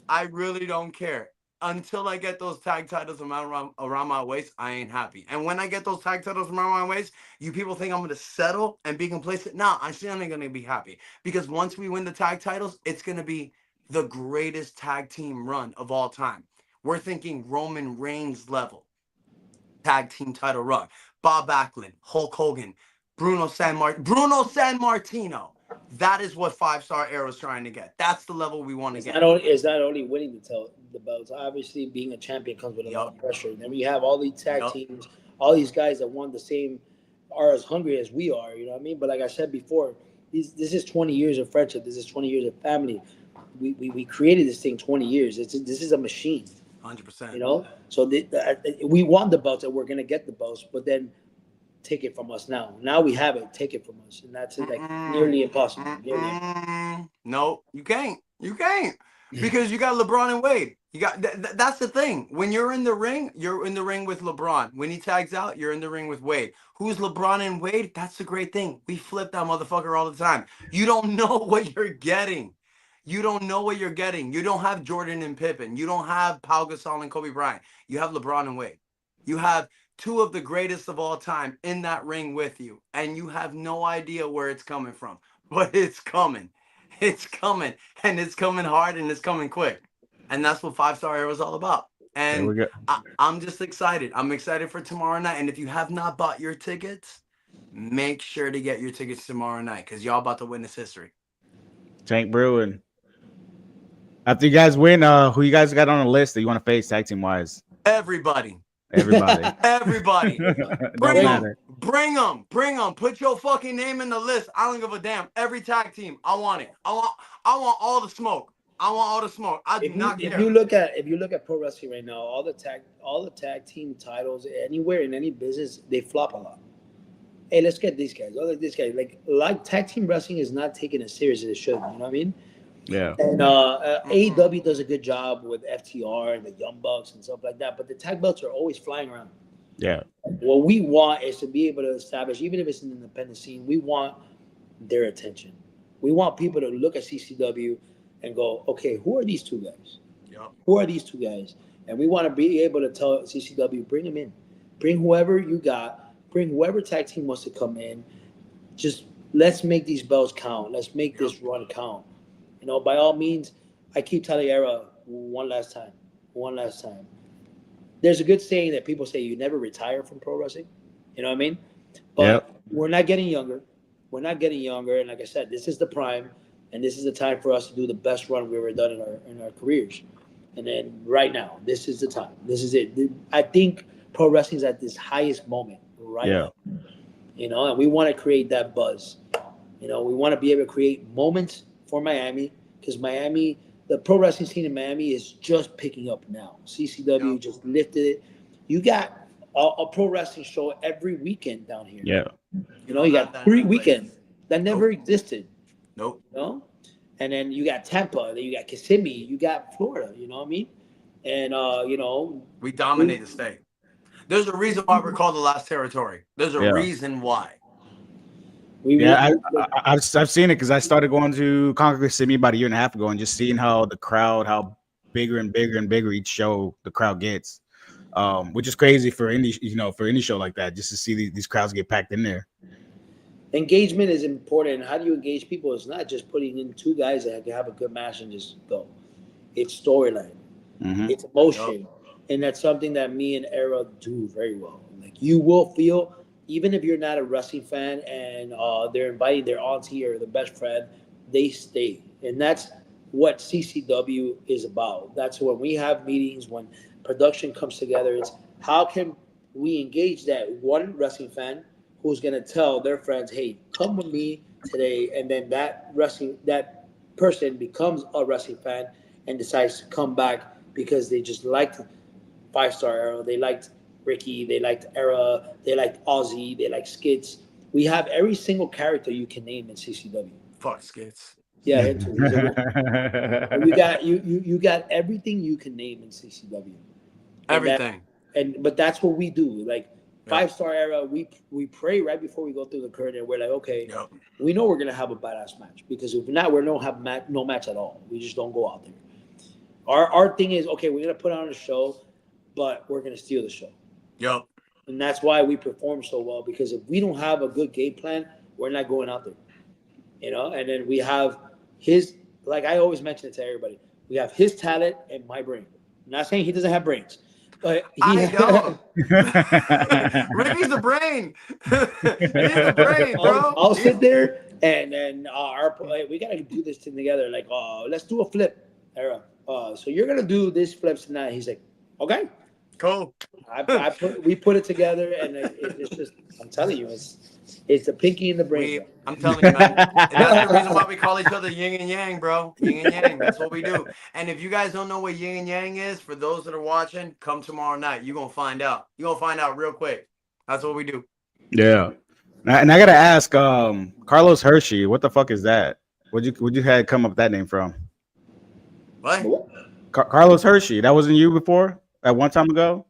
I really don't care. Until I get those tag titles around my waist, I ain't happy. And when I get those tag titles around my waist, you people think I'm gonna settle and be complacent? No, I'm still ain't gonna be happy. Because once we win the tag titles, it's gonna be the greatest tag team run of all time. We're thinking Roman Reigns level tag team title run. Bob Backlund, Hulk Hogan, Bruno Sammartino. That is what 5-Star Era is trying to get. That's the level we want to get. It's not only winning the belts. Obviously, being a champion comes with a lot of pressure. And then we have all these tag teams, all these guys that want the same, are as hungry as we are. You know what I mean? But like I said before, this is 20 years of friendship. This is 20 years of family. We created this thing 20 years. This is a machine. 100%. You know, so we want the belts and we're gonna get the belts, but then take it from us now. Now we have it, take it from us, and that's like nearly impossible. No, you can't. You can't because you got LeBron and Wade. You got that's the thing. When you're in the ring with LeBron. When he tags out, you're in the ring with Wade. Who's LeBron and Wade? That's the great thing. We flip that motherfucker all the time. You don't know what you're getting. You don't know what you're getting. You don't have Jordan and Pippen. You don't have Pau Gasol and Kobe Bryant. You have LeBron and Wade. You have two of the greatest of all time in that ring with you, and you have no idea where it's coming from. But it's coming. It's coming, and it's coming hard, and it's coming quick. And that's what 5-Star Era is all about. And I'm just excited. I'm excited for tomorrow night. And if you have not bought your tickets, make sure to get your tickets tomorrow night because y'all about to witness history. Tank Brewing. After you guys win, who you guys got on the list that you want to face tag team wise? Everybody. Everybody. Bring them. Put your fucking name in the list. I don't give a damn. Every tag team. I want it. I want all the smoke. I do not care. If you look at pro wrestling right now, all the tag team titles anywhere in any business, they flop a lot. Hey, let's get these guys. Like tag team wrestling is not taken as serious as it should. You know what I mean? Yeah. And AEW does a good job with FTR and the Young Bucks and stuff like that. But the tag belts are always flying around. Yeah. What we want is to be able to establish, even if it's an independent scene, we want their attention. We want people to look at CCW and go, okay, who are these two guys? Yep. Who are these two guys? And we want to be able to tell CCW, bring them in. Bring whoever you got. Bring whoever tag team wants to come in. Just let's make these belts count. Let's make this run count. You know, by all means, I keep telling E.R.A one last time. There's a good saying that people say you never retire from pro wrestling. You know what I mean? But we're not getting younger. We're not getting younger. And like I said, this is the prime, and this is the time for us to do the best run we've ever done in our careers. And then right now, this is the time. This is it. I think pro wrestling is at this highest moment right now. You know, and we want to create that buzz. You know, we want to be able to create moments for Miami, because Miami, the pro wrestling scene in Miami is just picking up now. CCW just lifted it. You got a pro wrestling show every weekend down here. Yeah. You know, you got 3 weekends that never existed. Nope. You know? And then you got Tampa, then you got Kissimmee, you got Florida, you know what I mean? And, you know. We dominate the state. There's a reason why we're called the last territory. There's a reason why. I've seen it because I started going to Concord Kissimmee about a year and a half ago and just seeing how the crowd, how bigger and bigger and bigger each show the crowd gets, which is crazy for any show like that, just to see these crowds get packed in there. Engagement is important. How do you engage people? It's not just putting in two guys that can have a good match and just go. It's storyline. Mm-hmm. It's emotion. And that's something that me and E.R.A do very well. Like, you will feel, even if you're not a wrestling fan and they're inviting their auntie or their best friend, they stay. And that's what CCW is about. That's when we have meetings, when production comes together. It's how can we engage that one wrestling fan who's going to tell their friends, hey, come with me today. And then that person becomes a wrestling fan and decides to come back because they just liked 5-Star E.R.A, they liked Ricky, they liked E.R.A, they liked Ozzy, they liked Skits. We have every single character you can name in CCW. Fuck Skits. Yeah, him too. You got everything you can name in CCW. Everything. But that's what we do. Like 5-Star E.R.A, we pray right before we go through the curtain. We're like, okay, we know we're gonna have a badass match, because if not, we don't have no match at all. We just don't go out there. Our thing is, okay, we're gonna put on a show, but we're gonna steal the show. Yep. And that's why we perform so well, because if we don't have a good game plan, we're not going out there. You know, and then we have his, like I always mention it to everybody, we have his talent and my brain. I'm not saying he doesn't have brains, but I don't. Ricky's the brain. He's the brain, bro. I'll sit there and then we gotta do this thing together. Like, let's do a flip, E.R.A. So you're gonna do this flips tonight. He's like, okay. Cool. We put it together, and it's just, I'm telling you, it's the pinky in the brain. I'm telling you, man. That's the reason why we call each other yin and yang, bro. Yin and yang. That's what we do. And if you guys don't know what yin and yang is, for those that are watching, come tomorrow night. You're gonna find out. You're gonna find out real quick. That's what we do. Yeah. And I gotta ask, Carlos Hershey, what the fuck is that? Would you had come up with that name from? What? Carlos Hershey. That wasn't you before? At one time ago?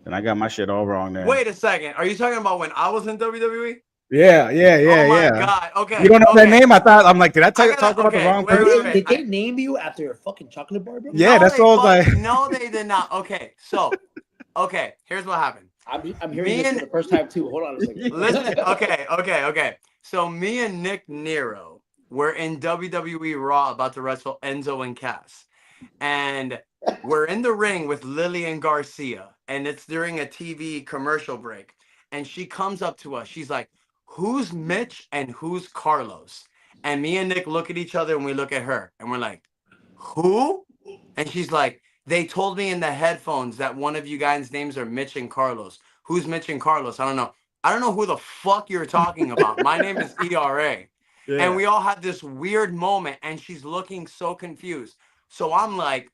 And I got my shit all wrong there. Wait a second. Are you talking about when I was in WWE? Yeah. Oh my God. Okay. You don't know that name? I'm like, did I talk about the wrong person? Did they name you after your fucking chocolate bar, bro? Yeah, that's what I was like. No, they did not. Okay, so, here's what happened. I'm hearing this for the first time too. Hold on a second. Listen, okay. So me and Nick Nero were in WWE Raw about to wrestle Enzo and Cass. And we're in the ring with Lillian Garcia, and it's during a TV commercial break. And she comes up to us. She's like, who's Mitch and who's Carlos? And me and Nick look at each other and we look at her and we're like, who? And she's like, they told me in the headphones that one of you guys' names are Mitch and Carlos. Who's Mitch and Carlos? I don't know. I don't know who the fuck you're talking about. My name is E.R.A. Yeah. And we all had this weird moment and she's looking so confused. So I'm like,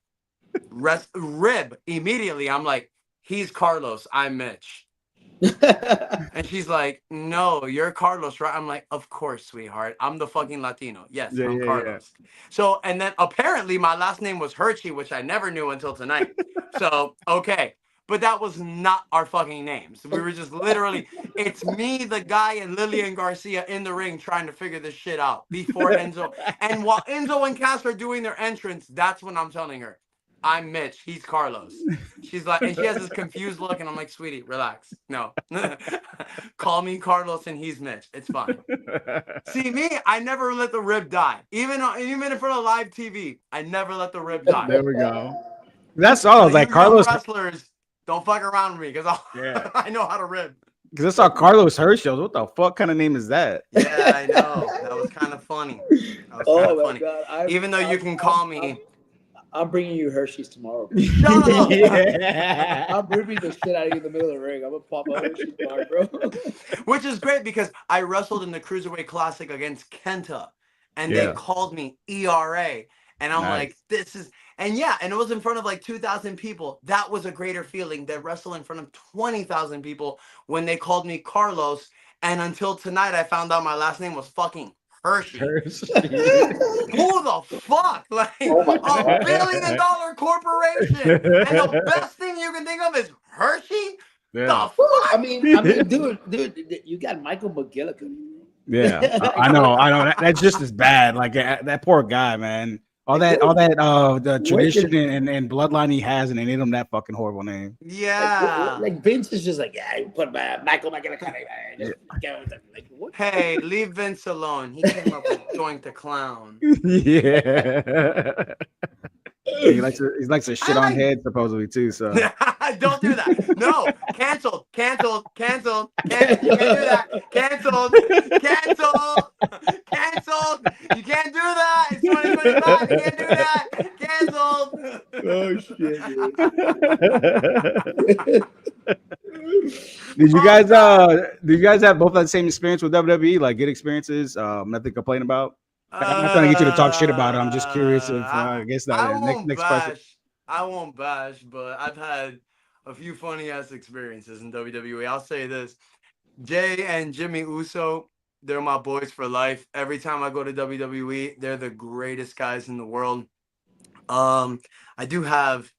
rib immediately. I'm like, he's Carlos. I'm Mitch. And she's like, no, you're Carlos, right? I'm like, of course, sweetheart. I'm the fucking Latino. Yes, Yeah, I'm yeah, yeah. Carlos. So, and then apparently my last name was Hershey, which I never knew until tonight. So, okay. But that was not our fucking names. We were just literally, it's me, the guy, and Lillian Garcia in the ring trying to figure this shit out before Enzo. And while Enzo and Cass are doing their entrance, that's when I'm telling her, I'm Mitch. He's Carlos. She's like, and she has this confused look, and I'm like, sweetie, relax. No. Call me Carlos and he's Mitch. It's fine. See, me, I never let the rib die. Even in front of live TV, I never let the rib die. There we go. That's all. I So was like, you young Carlos. wrestlers, don't fuck around with me because Yeah. I know how to rib. Because I saw Carlos Herschel. What the fuck kind of name is that? Yeah, I know. That was kind of funny. That was kind of funny. God. Even though you can call me. I'm bringing you Hershey's tomorrow. Shut up. Yeah. I'm ripping the shit out of you in the middle of the ring. I'm gonna pop a Hershey's bar, bro. Which is great because I wrestled in the Cruiserweight Classic against Kenta, and they called me E.R.A. And I'm like, this is, and yeah, and it was in front of like 2,000 people. That was a greater feeling than wrestle in front of 20,000 people when they called me Carlos. And until tonight, I found out my last name was fucking Hershey. Who the fuck? Like $1 billion corporation, and the best thing you can think of is Hershey. Yeah. The fuck? I mean, dude, you got Michael McGillicuddy. Yeah, I know. That's just as bad. Like that poor guy, man. All that, the tradition and bloodline he has, and they made him that fucking horrible name. Yeah. Like Vince is just like, yeah, you put Michael McGillicuddy. Like, what? Hey, leave Vince alone. He came up with Joint the Clown. Yeah. He likes to shit on head supposedly too. So don't do that. No, canceled. You can't do that. Canceled. You can't do that. It's 2025. You can't do that. Canceled. Oh shit, dude. Did you guys have both that same experience with WWE? Like good experiences, nothing to complain about? I'm not trying to get you to talk shit about it. I'm just curious if I guess that next question. I won't bash, but I've had a few funny ass experiences in WWE. I'll say this: Jay and Jimmy Uso, they're my boys for life. Every time I go to WWE, they're the greatest guys in the world. I do have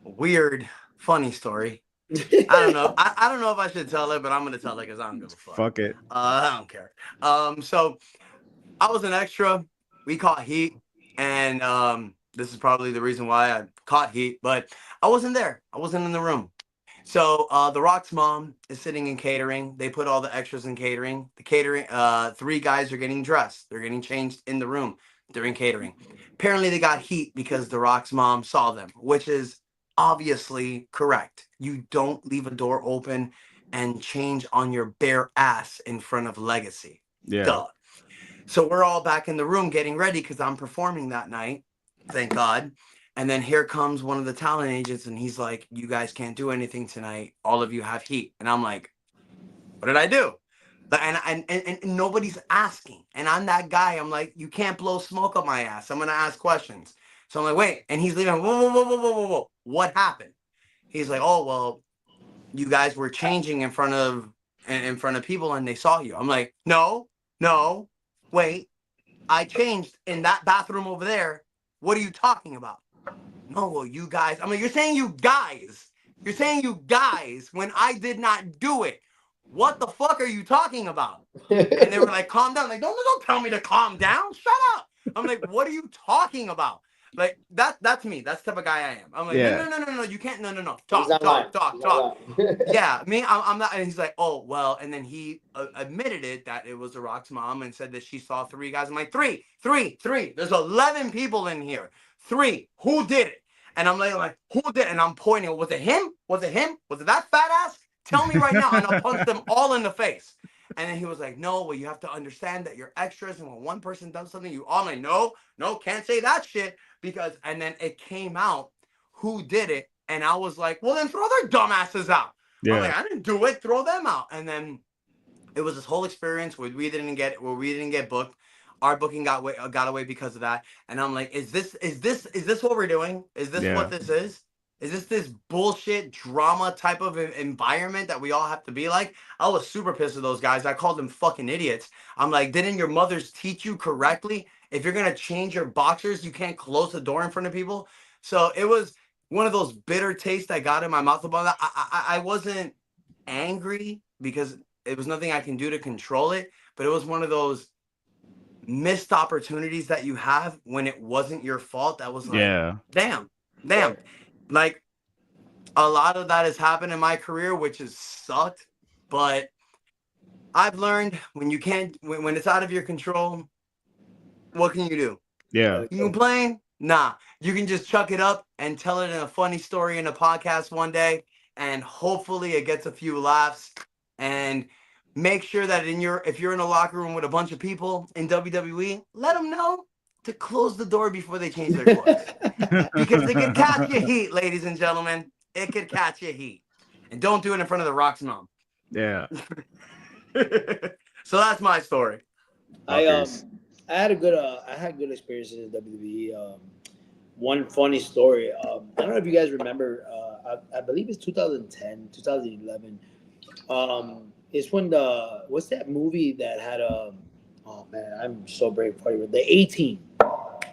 a weird, funny story. I don't know. I don't know if I should tell it, but I'm gonna tell it because I don't give a fuck. Fuck it. I don't care. So I was an extra. We caught heat, and this is probably the reason why I caught heat, but I wasn't there. I wasn't in the room. So The Rock's mom is sitting in catering. They put all the extras in catering. The catering, 3 guys are getting dressed. They're getting changed in the room during catering. Apparently they got heat because The Rock's mom saw them, which is obviously correct. You don't leave a door open and change on your bare ass in front of Legacy. Yeah. Duh. So we're all back in the room getting ready because I'm performing that night. Thank God. And then here comes one of the talent agents, and he's like, you guys can't do anything tonight. All of you have heat. And I'm like, what did I do? And nobody's asking. And I'm that guy. I'm like, you can't blow smoke up my ass. I'm going to ask questions. So I'm like, wait. And he's leaving. Whoa. What happened? He's like, oh, well, you guys were changing in front of people and they saw you. I'm like, no, wait. I changed in that bathroom over there. What are you talking about? No, well, you guys. I mean, you're saying you guys. You're saying you guys when I did not do it. What the fuck are you talking about? And they were like, calm down. Like, don't tell me to calm down. Shut up. I'm like, what are you talking about? Like, that's me. That's the type of guy I am. I'm like, no. You can't. No. Talk. Yeah, me, I'm not. And he's like, oh, well. And then he admitted it that it was The Rock's mom and said that she saw 3 guys. I'm like, three. There's 11 people in here. 3. Who did it? And I'm like, who did it? And I'm pointing. Was it him? Was it that fat ass? Tell me right now, and I'll punch them all in the face. And then he was like, no, well, you have to understand that you're extras. And when one person does something, you all like, no, can't say that shit. Because, and then it came out who did it. And I was like, well, then throw their dumbasses out. Yeah. I'm like, I didn't do it. Throw them out. And then it was this whole experience where we didn't get booked. Our booking got away because of that. And I'm like, is this what we're doing? Is this what this is? Is this bullshit drama type of environment that we all have to be like? I was super pissed at those guys. I called them fucking idiots. I'm like, didn't your mothers teach you correctly? If you're gonna change your boxers, you can't close the door in front of people. So it was one of those bitter tastes I got in my mouth about that. I wasn't angry because it was nothing I can do to control it, but it was one of those missed opportunities that you have when it wasn't your fault. That was like, damn. Like, a lot of that has happened in my career, which has sucked. But I've learned when you can't, when it's out of your control, what can you do? Yeah. You complain? Nah. You can just chuck it up and tell it in a funny story in a podcast one day, and hopefully it gets a few laughs. And make sure that if you're in a locker room with a bunch of people in WWE, let them know to close the door before they change their clothes. Because it could catch you heat, ladies and gentlemen. It could catch you heat. And don't do it in front of the Rock's mom. Yeah. So that's my story. I had good experiences in WWE. One funny story. I don't know if you guys remember. I believe it's 2010, 2011. It's when what's that movie that had oh man, I'm so brave for you. The A-Team.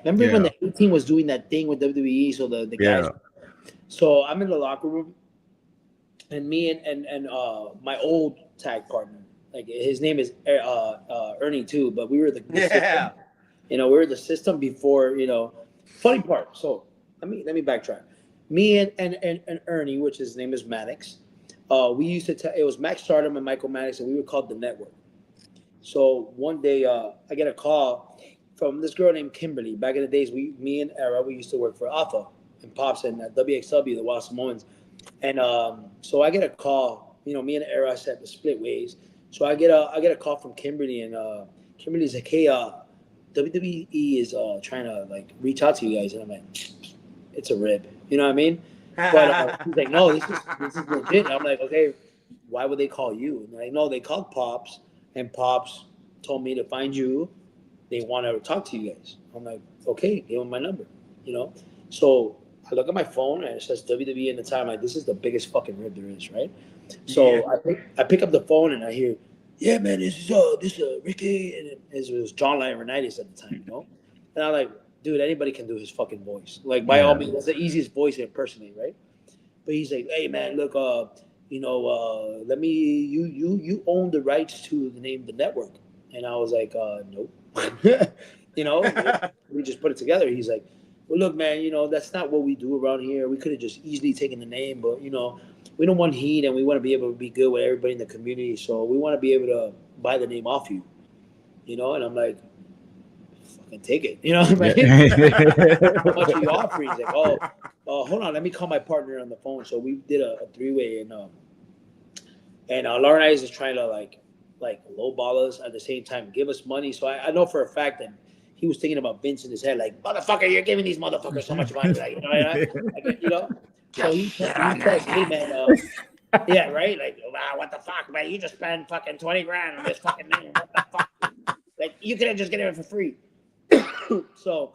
Remember when the A-Team was doing that thing with WWE? So the guys. So I'm in the locker room, and me and my old tag partner, like his name is Ernie too, but we were the system. We were the system before. Funny part. So let me backtrack. Me and Ernie, which his name is Maddox. We used to it was Max Stardom and Michael Maddox, and we were called the Network. So one day, I get a call from this girl named Kimberly. Back in the days, me and E.R.A, we used to work for Alpha and Pops and WXW, the Wild Samoans. And so I get a call. Me and E.R.A said to split ways. So I get a call from Kimberly, and Kimberly's like, "Hey, WWE is trying to like reach out to you guys," and I'm like, "It's a rib," you know what I mean? But he's like, "No, this is legit." And I'm like, "Okay, why would they call you?" And like, "No, they called Pops, and Pops told me to find you. They want to talk to you guys." I'm like, "Okay, give them my number," So I look at my phone and it says WWE in the time. Like, this is the biggest fucking rib there is, right? So I pick up the phone and I hear, "Yeah, man, this is Ricky," and it was John Laurinaitis at the time, And I'm like, "Dude, anybody can do his fucking voice. Like, by all means, that's the easiest voice to impersonate, right?" But he's like, "Hey, man, look, let me you own the rights to the name the network," and I was like, "Nope," we just put it together. He's like, "Well, look, man, that's not what we do around here. We could have just easily taken the name, but we don't want heat, and we want to be able to be good with everybody in the community. So we want to be able to buy the name off you, And I'm like, "Fucking take it," How much are you offering? He's like, "Oh, hold on, let me call my partner on the phone." So we did a three-way, and Laurinaitis is trying to like lowball us at the same time, give us money. So I know for a fact that he was thinking about Vince in his head, like, "Motherfucker, you're giving these motherfuckers so much money," So he says, "Hey, man, yeah, right? Like, wow, what the fuck, man? You just spent fucking 20 grand on this fucking name. What the fuck? Like, you could have just get it for free." So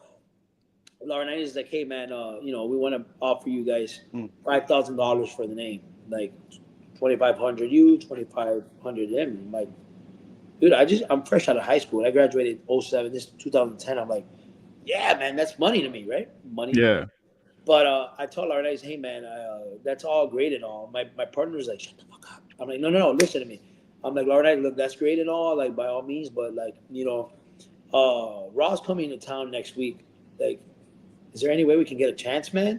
Laurinaitis is like, "Hey, man, we want to offer you guys $5,000 for the name, like 2,500 you, 2,500 him." I'm like, "Dude, I'm fresh out of high school. I graduated 07. This is 2010. I'm like, yeah, man, that's money to me, right? Money. Yeah. But I told Laurinaitis, "Hey, man, that's all great and all." My partner was like, "Shut the fuck up." I'm like, no, listen to me. I'm like, "Laurinaitis, look, that's great and all, like, by all means, but like, Raw's coming to town next week. Like, is there any way we can get a chance, man?"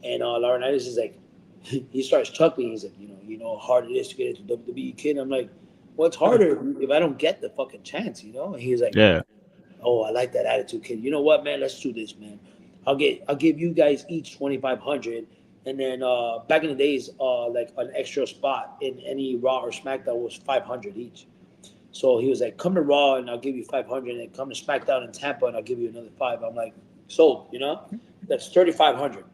And Laurinaitis is like, he starts chuckling. He's like, you know how hard it is to get into WWE, kid. I'm like, "What's harder if I don't get the fucking chance, And he's like, Yeah. "Oh, I like that attitude, kid. You know what, man? Let's do this, man. I'll give you guys each 2,500, and then back in the days, like an extra spot in any Raw or SmackDown was 500 each. So he was like, "Come to Raw and I'll give you 500, and come to SmackDown in Tampa and I'll give you another 5." I'm like, "Sold, That's 3,500.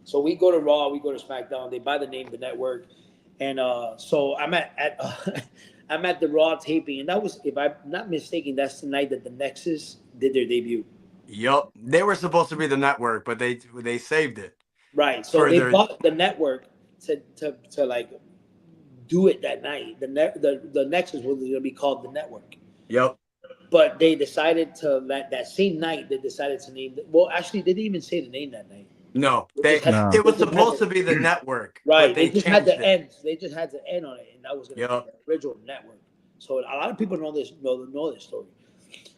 So we go to Raw, we go to SmackDown. They buy the name, the network, and so I'm at I'm at the Raw taping, and that was, if I'm not mistaken, that's the night that the Nexus did their debut. Yup. They were supposed to be the network, but they saved it. Right. So they bought the network to like do it that night. The Nexus was going to be called the network. Yep. But they decided to that same night. They decided to name. Well, actually, they didn't even say the name that night. No, No. it was supposed to be the network, right? but they just had changed to it. end. They just had to end on it, and that was going to be the original network. So a lot of people know this story.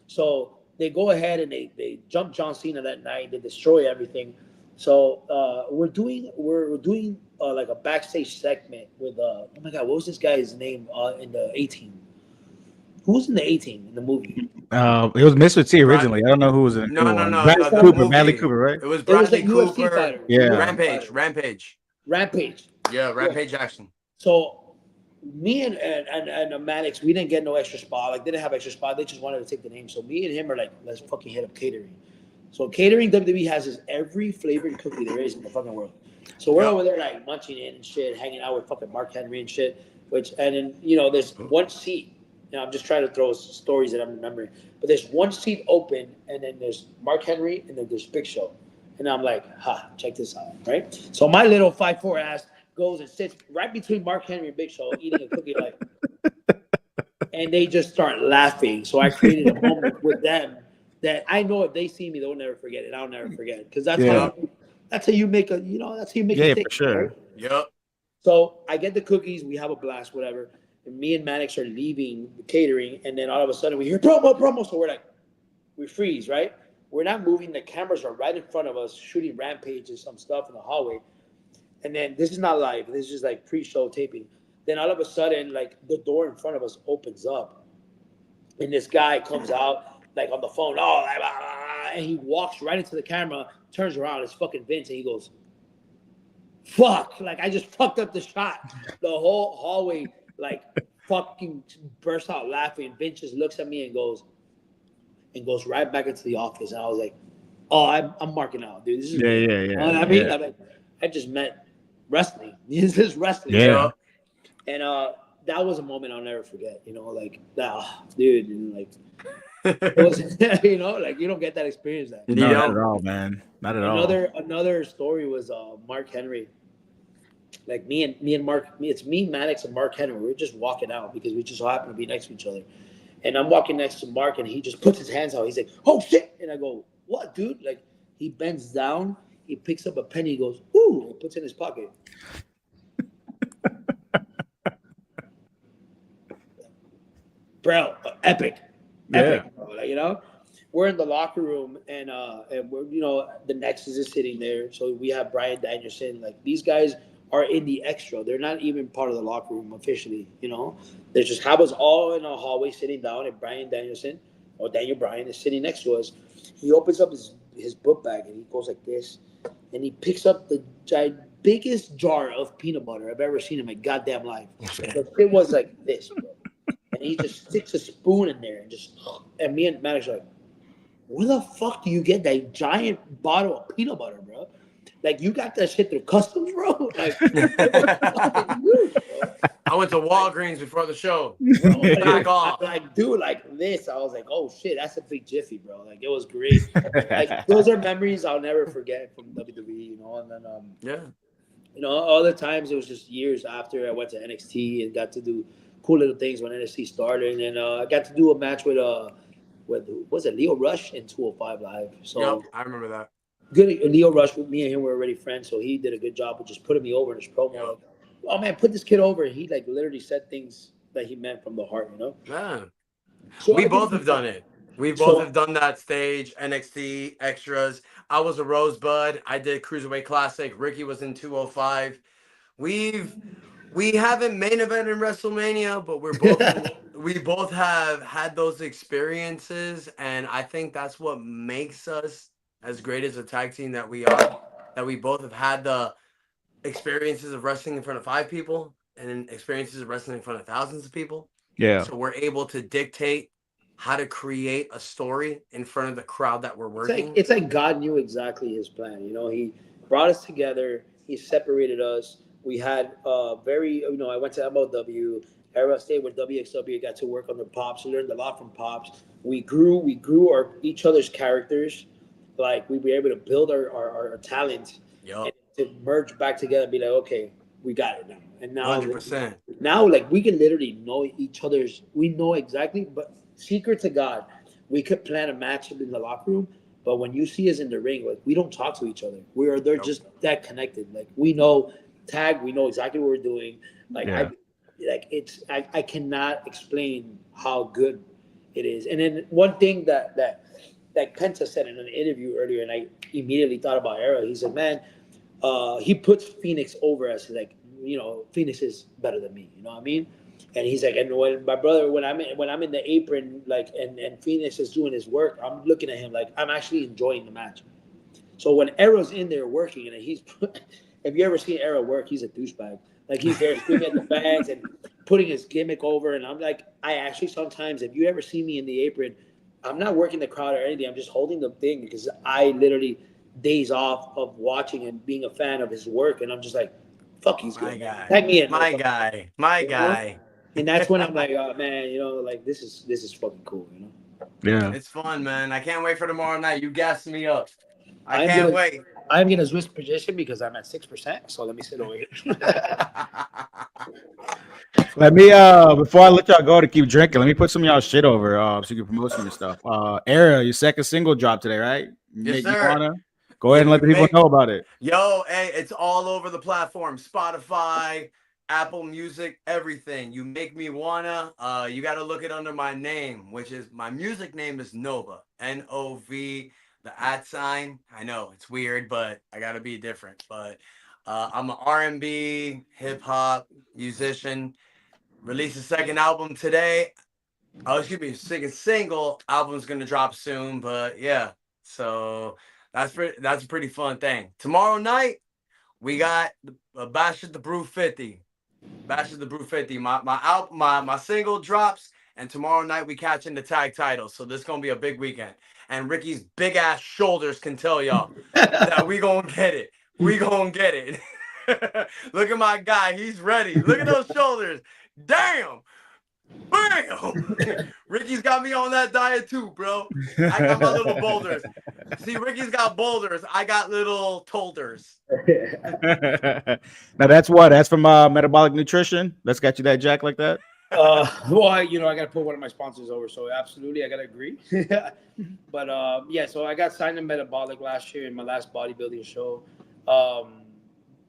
So they go ahead and they jump John Cena that night. They destroy everything. So we're doing like a backstage segment with oh my god, what was this guy's name in the 18? Who was in the 18 in the movie? It was Mr. T originally. I don't know who was in the new one. No. The Cooper, movie. Bradley Cooper, right? It was It was Bradley a UFC Cooper. fighter. Yeah. Rampage. Yeah, Rampage Action. So me and Maddox, we didn't get no extra spot. Like they didn't have extra spot. They just wanted to take the name. So me and him are like, let's fucking hit up catering. So catering, WWE has every flavored cookie there is in the fucking world. So we're over there like munching in and shit, hanging out with fucking Mark Henry and shit. And then there's one seat. I'm just trying to throw stories that I'm remembering. But there's one seat open, and then there's Mark Henry, and then there's Big Show. And I'm like, check this out, right? So my little 5'4" ass goes and sits right between Mark Henry and Big Show, eating a cookie like, and they just start laughing. So I created a moment with them that I know if they see me, they'll never forget it. I'll never forget it because that's how you make a for sure. Right? Yep. So I get the cookies, we have a blast, whatever. And me and Maddox are leaving the catering, and then all of a sudden we hear promo. So we're like, we freeze, right? We're not moving. The cameras are right in front of us, shooting Rampage and some stuff in the hallway. And then this is not live. This is just like pre-show taping. Then all of a sudden, like the door in front of us opens up, and this guy comes out like on the phone, and he walks right into the camera, turns around, it's fucking Vince, and he goes, "Fuck!" Like I just fucked up the shot. The whole hallway like fucking bursts out laughing. Vince just looks at me and goes right back into the office. And I was like, "Oh, I'm marking out, dude. This is yeah. You know what I mean? I just met wrestling. This is wrestling. Yeah. And that was a moment I'll never forget. Like dude, and like it was, like you don't get that experience. No, not at all, man. Not at all. Another story was Mark Henry. Like me and Mark, it's me, Maddox, and Mark Henry. We're just walking out because we just so happen to be next to each other. And I'm walking next to Mark, and he just puts his hands out. He's like, "Oh shit!" And I go, "What, dude?" Like he bends down, he picks up a penny, he goes, "Ooh!" and puts it in his pocket. Bro, epic, bro. Like, we're in the locker room, and we're the Nexus is sitting there. So we have Bryan Danielson. Like these guys are in the extra. They're not even part of the locker room officially. They just have us all in a hallway sitting down, and Bryan Danielson or Daniel Bryan is sitting next to us. He opens up his book bag and he goes like this, and he picks up the biggest jar of peanut butter I've ever seen in my goddamn life. It was like this, bro. And he just sticks a spoon in there and me and Maddox are like, where the fuck do you get that giant bottle of peanut butter, bro? Like you got that shit through customs, bro? Like I went to Walgreens before the show. Back off. Dude, like this. I was like, oh shit, that's a big jiffy, bro. Like it was great. Like those are memories I'll never forget from WWE, and then other times it was just years after I went to NXT and got to do cool little things when NXT started, and I got to do a match with was it Leo Rush in 205 Live. So I remember that. Good. Leo Rush, with me and him were already friends, so he did a good job of just putting me over in his promo. Yep. Like, oh man, put this kid over. And he like literally said things that he meant from the heart, Yeah. So we both have done it. We both have done that stage, NXT, extras. I was a Rosebud. I did Cruiserweight Classic. Ricky was in 205. We haven't main event in WrestleMania, but we both have had those experiences, and I think that's what makes us as great as a tag team that we are. That we both have had the experiences of wrestling in front of 5 people and experiences of wrestling in front of thousands of people. Yeah. So we're able to dictate how to create a story in front of the crowd that we're working. It's like God knew exactly his plan. He brought us together. He separated us. We had I went to MLW. E.R.A stayed with WXW. Got to work on the Pops. Learned a lot from Pops. We grew each other's characters. Like we were able to build our talent. Yep. to merge back together and be like, okay, we got it now. And now, 100%. now like we can literally know each other's. We know exactly, but secret to God, we could plan a match in the locker room. But when you see us in the ring, like we don't talk to each other. They're Nope. just that connected. Like we know tag, we know exactly what we're doing. Like Yeah. I cannot explain how good it is. And then one thing that Penta said in an interview earlier, and I immediately thought about E.R.A. He said, "Man, he puts Phoenix over as like, Phoenix is better than me. You know what I mean?" And he's like, and when my brother, when I'm in the apron, like, and Phoenix is doing his work, I'm looking at him like I'm actually enjoying the match. So when E.R.A.'s in there working, and he's, if you ever seen E.R.A. work, he's a douchebag. Like he's there screaming at the fans and putting his gimmick over. And I'm like, I actually sometimes, if you ever see me in the apron, I'm not working the crowd or anything. I'm just holding the thing because I literally days off of watching and being a fan of his work, and I'm just like, fuck, he's My good. guy. Tag me in, My motherfucker. guy. My You know? guy. And that's when I'm like, oh man, like this is fucking cool. Yeah. It's fun, man. I can't wait for tomorrow night. You gassed me up. I I'm can't gonna wait. I'm gonna switch position because I'm at 6%. So let me sit over here. Let me before I let y'all go to keep drinking, let me put some of y'all shit over so you can promote some of your stuff. E.R.A, your second single dropped today, right? Yes, Make me sir. wanna go ahead and let the people know about it. Yo, hey, it's all over the platform. Spotify, Apple Music, everything. You make me wanna. You got to look it under my name, which is my music name is Nova. N-O-V, the @ I know it's weird, but I got to be different. But I'm an R&B, hip hop musician. Released a second album today. Oh, excuse me, second single. Album's gonna drop soon, but yeah. So that's a pretty fun thing. Tomorrow night we got Bash at the Brew 50. Bash at the Brew 50. My single drops, and tomorrow night we catching the tag title. So this is gonna be a big weekend. And Ricky's big ass shoulders can tell y'all that we gonna get it. We gonna get it. Look at my guy, he's ready. Look at those shoulders. Damn. Bam! Ricky's got me on that diet too, bro. I got my little boulders. See, Ricky's got boulders. I got little toulders. Now that's from Metabolic Nutrition. That's got you that jack like that. Well, I got to put one of my sponsors over, so absolutely, I got to agree. But yeah, so I got signed to Metabolic last year in my last bodybuilding show.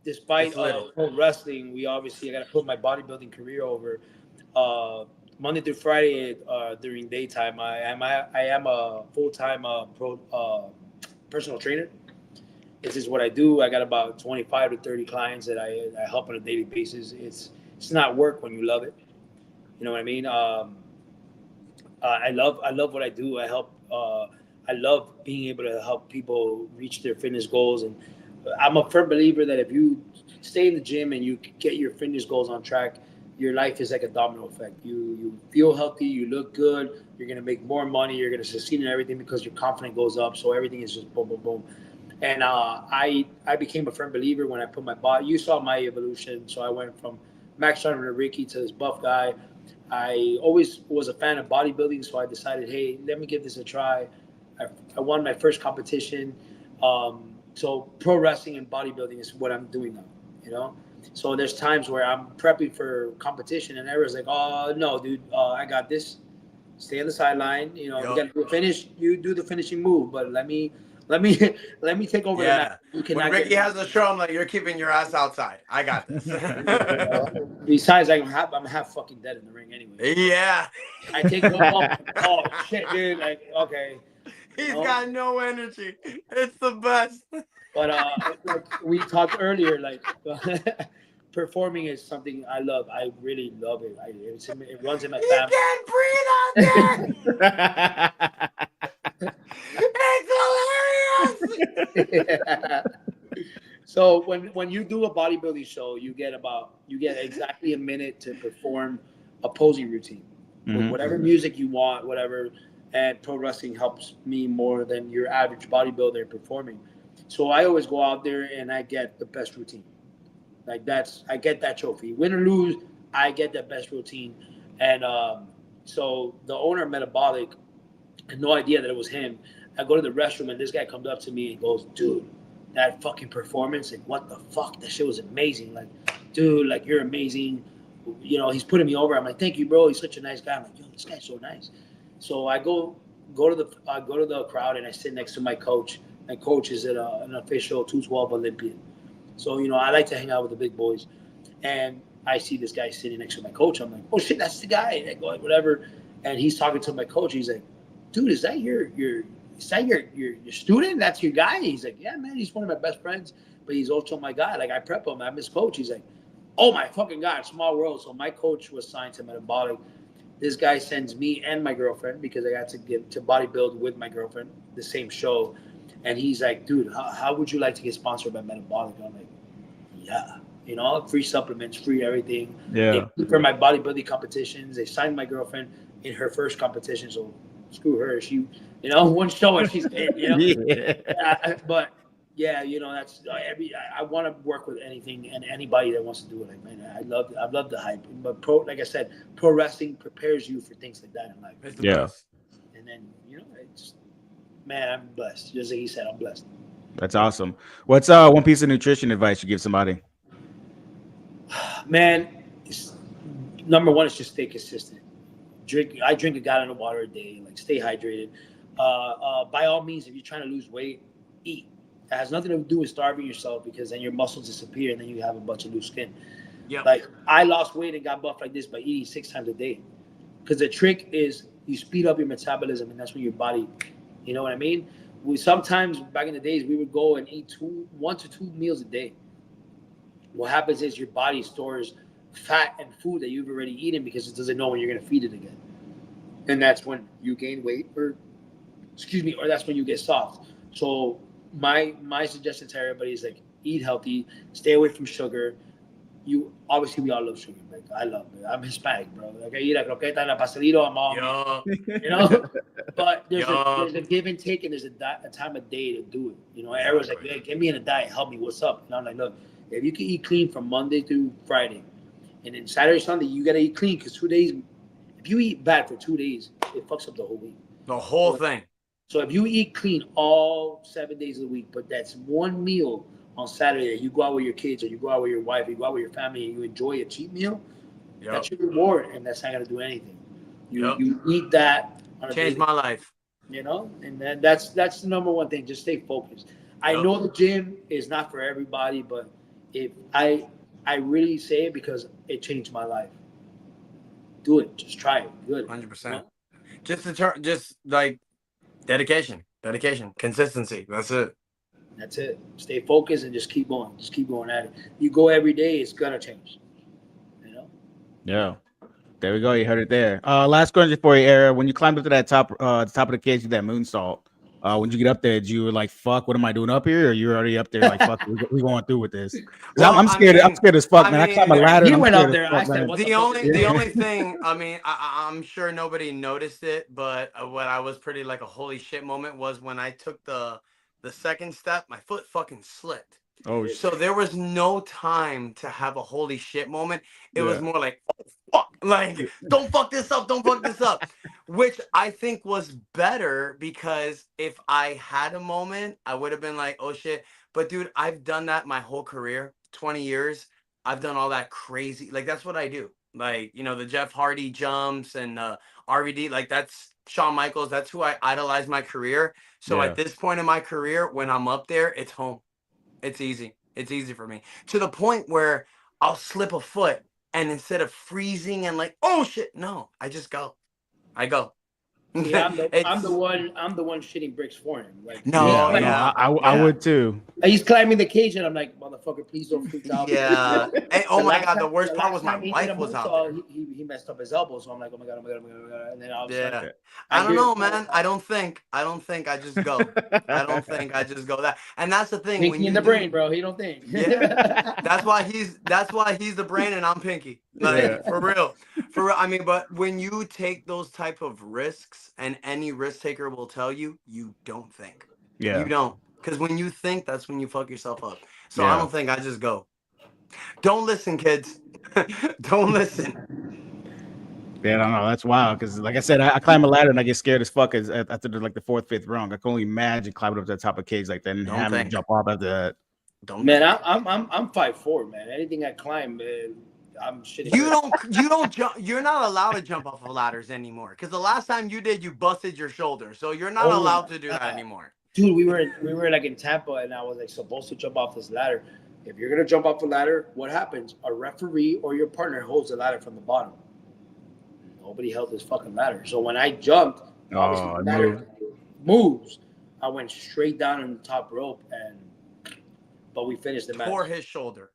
Despite pro wrestling, I got to put my bodybuilding career over. Monday through Friday during daytime, I am a full-time personal trainer. This is what I do. I got about 25 to 30 clients that I help on a daily basis. It's not work when you love it. You know what I mean? I love what I do. I love being able to help people reach their fitness goals, and I'm a firm believer that if you stay in the gym and you get your fitness goals on track, your life is like a domino effect. You feel healthy, you look good, you're gonna make more money, you're gonna succeed in everything because your confidence goes up. So everything is just boom, boom, boom. And I became a firm believer when I put my body. You saw my evolution. So I went from Max Sharp to Ricky to this buff guy. I always was a fan of bodybuilding, so I decided, hey, let me give this a try. I won my first competition. So pro wrestling and bodybuilding is what I'm doing now. So there's times where I'm prepping for competition, and everyone's like, "Oh no, dude, I got this. Stay on the sideline. We got to do a finish. You do the finishing move, but let me take over the match." When Ricky has a show, I'm like, "You're keeping your ass outside. I got this." Besides, I'm half fucking dead in the ring anyway. Yeah. I take one bump. Oh shit, dude! Like, okay. He's got no energy. It's the best. But like we talked earlier, like performing is something I love. I really love it. It runs in my family. He can't breathe out there. It's hilarious. So when you do a bodybuilding show, you get exactly a minute to perform a posing routine with whatever music you want, whatever. And pro wrestling helps me more than your average bodybuilder performing. So I always go out there and I get the best routine. I get that trophy. Win or lose, I get the best routine. And so the owner of Metabolic had no idea that it was him. I go to the restroom and this guy comes up to me and goes, "Dude, that fucking performance. Like, what the fuck? That shit was amazing. Like, dude, like, you're amazing. You know, he's putting me over. I'm like, thank you, bro. He's such a nice guy. I'm like, yo, this guy's so nice. So I go to the crowd and I sit next to my coach. My coach is an official 212 Olympian. So, you know, I like to hang out with the big boys. And I see this guy sitting next to my coach. I'm like, oh shit, that's the guy. And I go, whatever. And he's talking to my coach. He's like, dude, is that your student? That's your guy? He's like, yeah, man, he's one of my best friends, but he's also my guy. Like, I prep him. I'm his coach. He's like, oh my fucking God, small world. So my coach was signed to Metabolic. This guy sends me and my girlfriend, because I got to get to bodybuild with my girlfriend, the same show. And he's like, dude, how would you like to get sponsored by Metabolic? And I'm like, yeah. You know, free supplements, free everything. Yeah. For my bodybuilding competitions, they signed my girlfriend in her first competition. So screw her. She, you know, one show and she's in, you know. Yeah. But yeah, you know, that's I want to work with anything and anybody that wants to do it. Like, man, I love the hype. But like I said, pro wrestling prepares you for things like that in life. It's the Yeah. best. And then, you know, it's, man, I'm blessed. Just like he said, I'm blessed. That's awesome. What's one piece of nutrition advice you give somebody? Man, number one is just stay consistent. I drink a gallon of water a day. Like, stay hydrated. By all means, if you're trying to lose weight, eat. It has nothing to do with starving yourself, because then your muscles disappear and then you have a bunch of loose skin. Yeah. Like, I lost weight and got buff like this by eating 6 times a day. Because the trick is you speed up your metabolism, and that's when your body, you know what I mean? We sometimes, back in the days, we would go and eat 1 to 2 meals a day. What happens is your body stores fat and food that you've already eaten, because it doesn't know when you're going to feed it again. And that's when you gain weight, or that's when you get soft. So my suggestion to everybody is, like, eat healthy, stay away from sugar. We all love sugar. Like, I love it. I'm Hispanic, bro. Like, I eat a croqueta and a pastelito. I'm all, you know. But there's a give and take, and there's a time of day to do it. You know, everyone's like, hey, get me in a diet, help me. What's up? And I'm like, look, if you can eat clean from Monday through Friday, and then Saturday, Sunday, you gotta eat clean, because 2 days, if you eat bad for 2 days, it fucks up the whole week. The whole thing. So if you eat clean all 7 days of the week, but that's one meal on Saturday that you go out with your kids, or you go out with your wife, or you go out with your family, and you enjoy a cheat meal, that's your reward, and that's not gonna do anything. You eat that. Changed my life. You know, and that's the number one thing. Just stay focused. I know the gym is not for everybody, but if I really say it because it changed my life. Do it. Just try it. Good. 100%. Just like dedication, consistency. That's it. Stay focused and just keep going. Just keep going at it. You go every day, it's gonna change. You know. Yeah. There we go. You heard it there. Last question for you, E.R.A. When you climbed up to that top of the cage with that moonsault, when you get up there, did you were like, "Fuck, what am I doing up here?" Or you were already up there like, "Fuck, we going through with this"? I'm scared. I'm scared as fuck, man. I climbed a ladder. You went up there. I said, the only thing. I mean, I'm sure nobody noticed it, but what I was pretty like a holy shit moment was when I took the second step. My foot fucking slipped. Oh, so there was no time to have a holy shit moment. It was more like, oh, fuck, like, don't fuck this up, which I think was better, because if I had a moment, I would have been like, oh shit. But dude, I've done that my whole career, 20 years. I've done all that crazy, like, that's what I do. Like, you know, the Jeff Hardy jumps and RVD, like, that's Shawn Michaels. That's who I idolize my career. So at this point in my career, when I'm up there, it's home. It's easy. It's easy for me, to the point where I'll slip a foot, and instead of freezing and like, oh shit, no, I just go. I go. Yeah, I'm the one shitting bricks for him. Like, I would too. He's climbing the cage, and I'm like, motherfucker, please don't freak out. Yeah. And, oh my god, the worst part was my wife was out there. He messed up his elbow, so I'm like, oh my god, and then all of a sudden, I don't know, man. I don't think I just go. I don't think I just go that. And that's the thing. Pinky in the brain, bro. He don't think. Yeah. That's why he's the brain and I'm Pinky. Like, for real. I mean, but when you take those type of risks, and any risk taker will tell you, you don't think. Yeah. You don't. Because when you think, that's when you fuck yourself up. So I don't think, I just go. Don't listen, kids. Don't listen. Yeah, I don't know. That's wild because, like I said, I climb a ladder and I get scared as fuck after like the fourth, fifth rung. I can only imagine climbing up to the top of cage like that and Don't having to think. jump off after that. Man, I'm 5'4", man. Anything I climb, I'm shitting. You don't jump. You're not allowed to jump off of ladders anymore. Because the last time you did, you busted your shoulder. So you're not allowed to do that anymore. Dude, we were like in Tampa, and I was like supposed to jump off this ladder. If you're gonna jump off the ladder, what happens? A referee or your partner holds the ladder from the bottom. Nobody held this fucking ladder. So when I jumped, obviously the ladder moves. I went straight down on the top rope, but we finished the match. Tore his shoulder.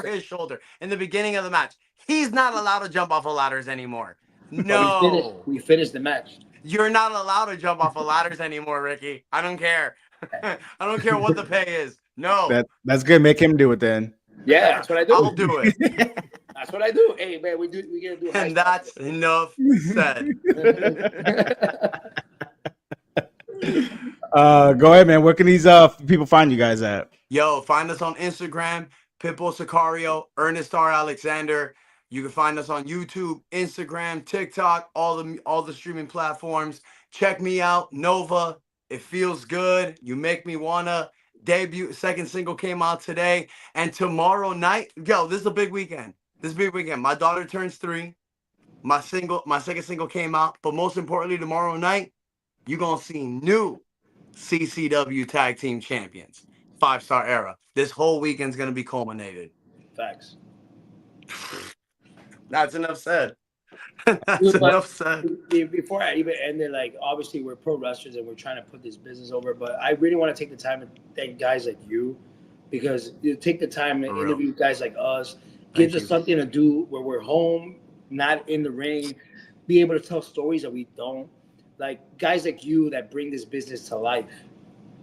His shoulder in the beginning of the match. He's not allowed to jump off of ladders anymore. No. We finished the match. You're not allowed to jump off of ladders anymore, Ricky. I don't care. I don't care what the pay is. No. That's good. Make him do it then. Yeah, that's what I do. I'll do it. That's what I do. Hey, man, we gotta do. And that's enough said. Go ahead, man. Where can these people find you guys at? Yo, find us on Instagram, PITBULL SICARIO, Ernest R. Alexander. You can find us on YouTube, Instagram, TikTok, all the streaming platforms. Check me out, Nova. It feels good. You make me wanna debut. Second single came out today, and tomorrow night, yo, this is a big weekend. My daughter turns 3. My second single came out, but most importantly, tomorrow night, you're gonna see new CCW Tag Team Champions, 5-star era. This whole weekend's gonna be culminated. Facts. That's enough said. That's enough said. Before I even end it, like, obviously we're pro wrestlers and we're trying to put this business over, but I really want to take the time to thank guys like you, because you take the time to interview guys like us, gives us something to do where we're home, not in the ring, be able to tell stories that we don't. Like guys like you that bring this business to life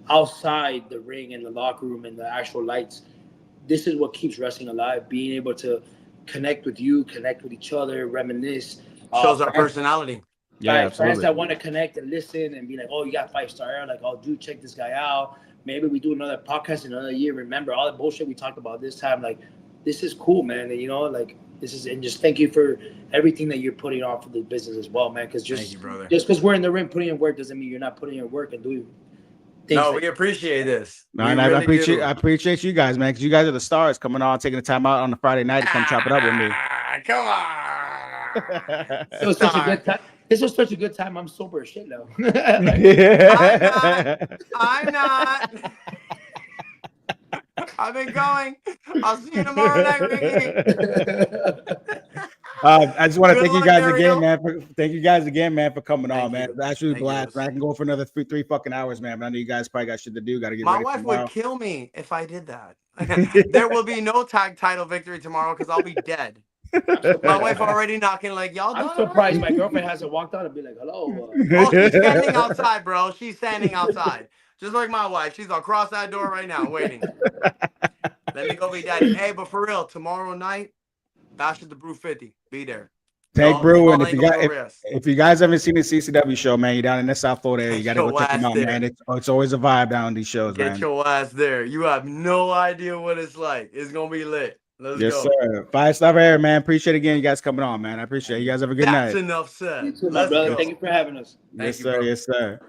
outside the ring and the locker room and the actual lights. This is what keeps wrestling alive, being able to connect with you, connect with each other, reminisce. Shows our personality. Yeah, fans that want to connect and listen and be like, oh, you got 5-star era. Like, oh, dude, check this guy out. Maybe we do another podcast in another year. Remember all the bullshit we talked about this time. Like, this is cool, man. And, you know, like, this is, and just thank you for everything that you're putting on for the business as well, man. Because just because we're in the ring putting in work doesn't mean you're not putting in work and doing things. No, we appreciate this. No, and I appreciate you guys, man, because you guys are the stars coming on, taking the time out on the Friday night to come chop it up with me. Come on. It was such a good time. This was such a good time. I'm sober as shit now. I'm not. I've been going. I'll see you tomorrow night, Ricky. I just want to thank you guys again, man. Thank you guys again, man, for coming on, man. It's actually blast. I can go for another three fucking hours, man. But I know you guys probably got shit to do. Got to get ready. My wife would kill me if I did that. There will be no tag title victory tomorrow because I'll be dead. My wife already knocking like, y'all. I'm surprised my girlfriend hasn't walked out and be like, hello. Oh, she's standing outside, bro. She's standing outside. Just like my wife. She's across that door right now waiting. Let me go be daddy. Hey, but for real, tomorrow night, Bash at the Brew 50. Be there. Tank Brewing. If you guys haven't seen the CCW show, man, you're down in the South Florida area. You got to go check them out, man. It's always a vibe down in these shows, man. Get your ass there. You have no idea what it's like. It's going to be lit. Let's go. Yes, sir. 5-star air, man. Appreciate it again. You guys coming on, man. I appreciate it. You guys have a good night. That's enough said. You too, my brother. Thank you for having us. Yes, sir. Yes, sir.